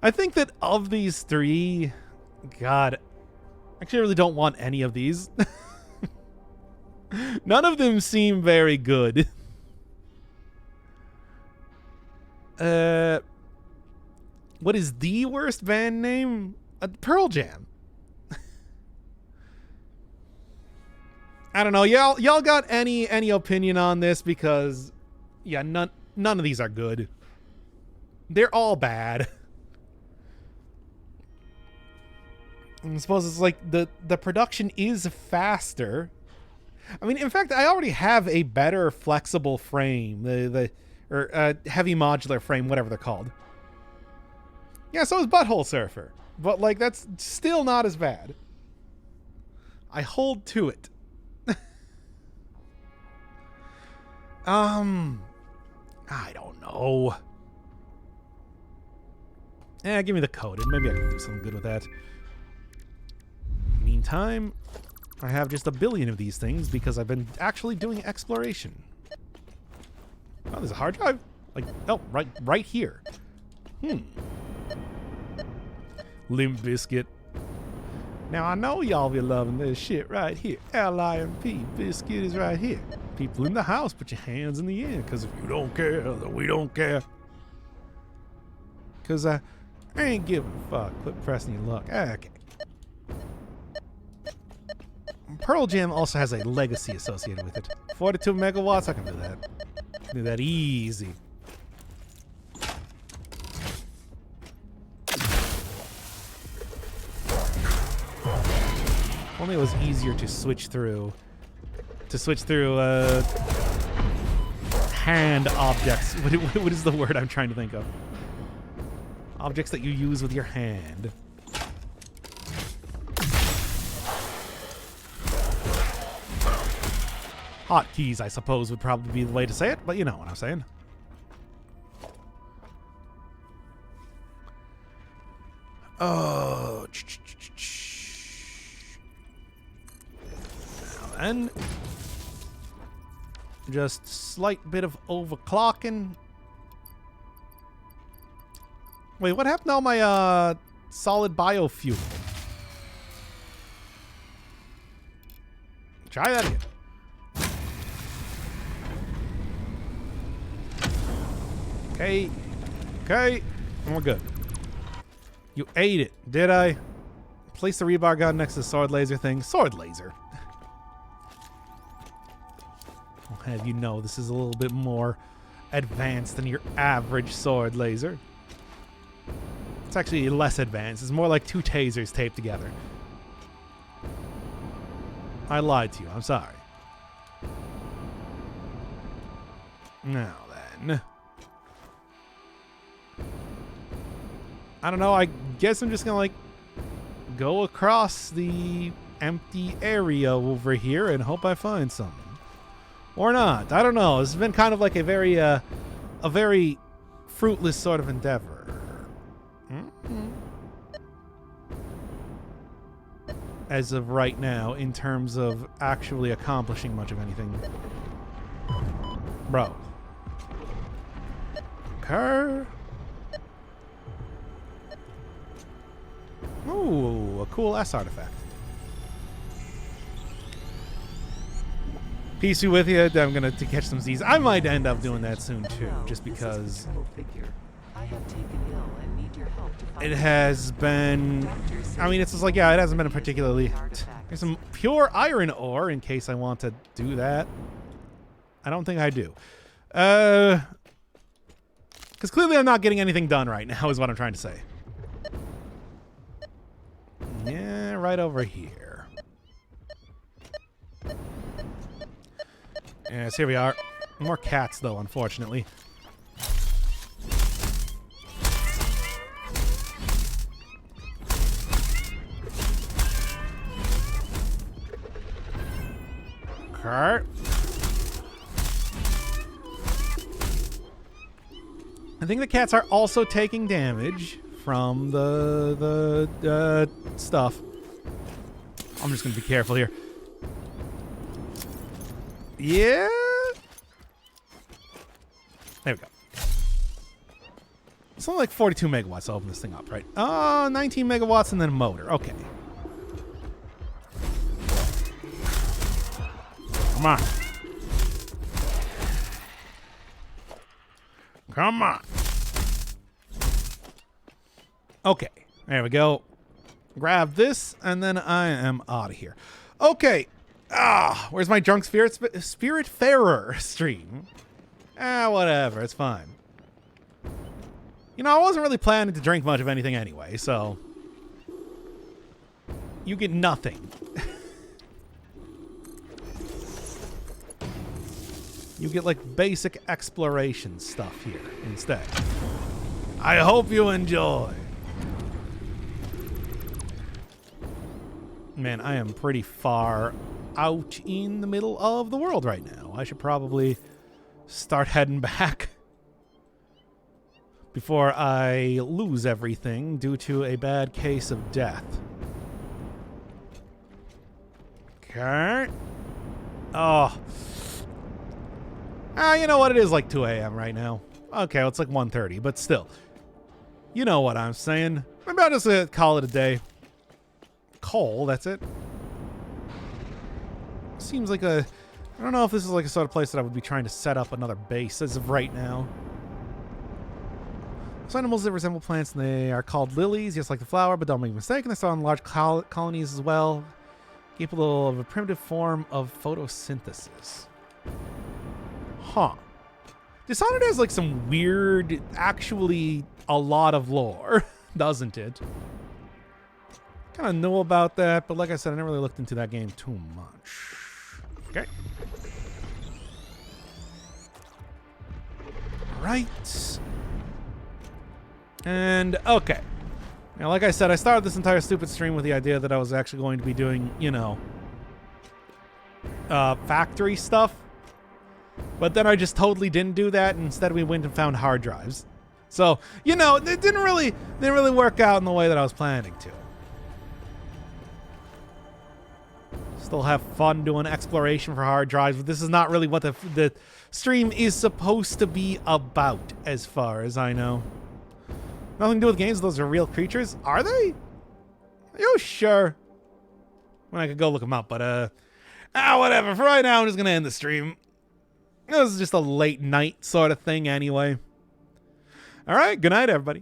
I think that of these three, God, actually I really don't want any of these. None of them seem very good. What is the worst band name? Pearl Jam. I don't know. Y'all got any opinion on this? Because yeah, none of these are good. They're all bad. I suppose it's like the production is faster. I mean, in fact, I already have a better flexible frame, the heavy modular frame, whatever they're called. Yeah, so is Butthole Surfer. But, like, that's still not as bad. I hold to it. I don't know. Give me the code, and maybe I can do something good with that. Meantime, I have just a billion of these things because I've been actually doing exploration. Oh, there's a hard drive. Like, oh, right here. Limp Bizkit. Now I know y'all be loving this shit right here. L-I-M-P. Bizkit is right here. People in the house, put your hands in the air, because if you don't care, then we don't care. Because I ain't giving a fuck. Quit pressing your luck. Okay. Pearl Jam also has a legacy associated with it. 42 megawatts, I can do that. I can do that easy. Only it was easier to switch through. Hand objects. What is the word I'm trying to think of? Objects that you use with your hand. Hotkeys, I suppose, would probably be the way to say it, but you know what I'm saying. Oh. Now then. Just slight bit of overclocking. Wait, what happened to all my solid biofuel? Try that again. Okay. Okay. And we're good. You ate it, did I? Place the rebar gun next to the sword laser thing. Sword laser. I'll have you know this is a little bit more advanced than your average sword laser. It's actually less advanced. It's more like two tasers taped together. I lied to you. I'm sorry. Now then. I don't know. I guess I'm just going to, like, go across the empty area over here and hope I find something. Or not. I don't know. This has been kind of like a very fruitless sort of endeavor. Mm-hmm. As of right now, in terms of actually accomplishing much of anything. Bro. Okay. Ooh, a cool S artifact. Peace be with you. I'm gonna catch some Z's. I might end up doing that soon too, just because it has been. I mean, it's just like, yeah, it hasn't been a particularly. There's some pure iron ore in case I want to do that. I don't think I do, because clearly I'm not getting anything done right now. Is what I'm trying to say. Yeah, right over here. Yes, here we are. More cats, though, unfortunately. Okay. I think the cats are also taking damage from the stuff. I'm just gonna be careful here. Yeah. There we go. It's only like 42 megawatts to open this thing up, right? 19 megawatts and then a motor. Okay. Come on. Come on. Okay. There we go. Grab this, and then I am out of here. Okay. Where's my drunk Spiritfarer stream? Whatever. It's fine. You know, I wasn't really planning to drink much of anything anyway, so you get nothing. You get, like, basic exploration stuff here instead. I hope you enjoy. Man, I am pretty far out in the middle of the world right now. I should probably start heading back before I lose everything due to a bad case of death. Okay. Oh. You know what? It is like 2 a.m. right now. Okay, well, it's like 1:30, but still. You know what I'm saying. Maybe I'll just call it a day. Coal, that's it. Seems like a... I don't know if this is like a sort of place that I would be trying to set up another base as of right now. So animals that resemble plants, and they are called lilies, just like the flower, but don't make a mistake. And they spawn in large colonies as well. Capable of a primitive form of photosynthesis. Huh. Dishonored has like some weird, actually a lot of lore, doesn't it? Kind of know about that, but like I said, I never really looked into that game too much. Okay. Right. And, okay. Now, like I said, I started this entire stupid stream with the idea that I was actually going to be doing, you know, factory stuff. But then I just totally didn't do that. And instead, we went and found hard drives. So, you know, it didn't really work out in the way that I was planning to. Still have fun doing exploration for hard drives, but this is not really what the stream is supposed to be about, as far as I know. Nothing to do with games. Those are real creatures. Are they? Are you sure? Well, I could go look them up, but whatever. For right now, I'm just gonna end the stream. This is just a late night sort of thing, anyway. All right. Good night, everybody.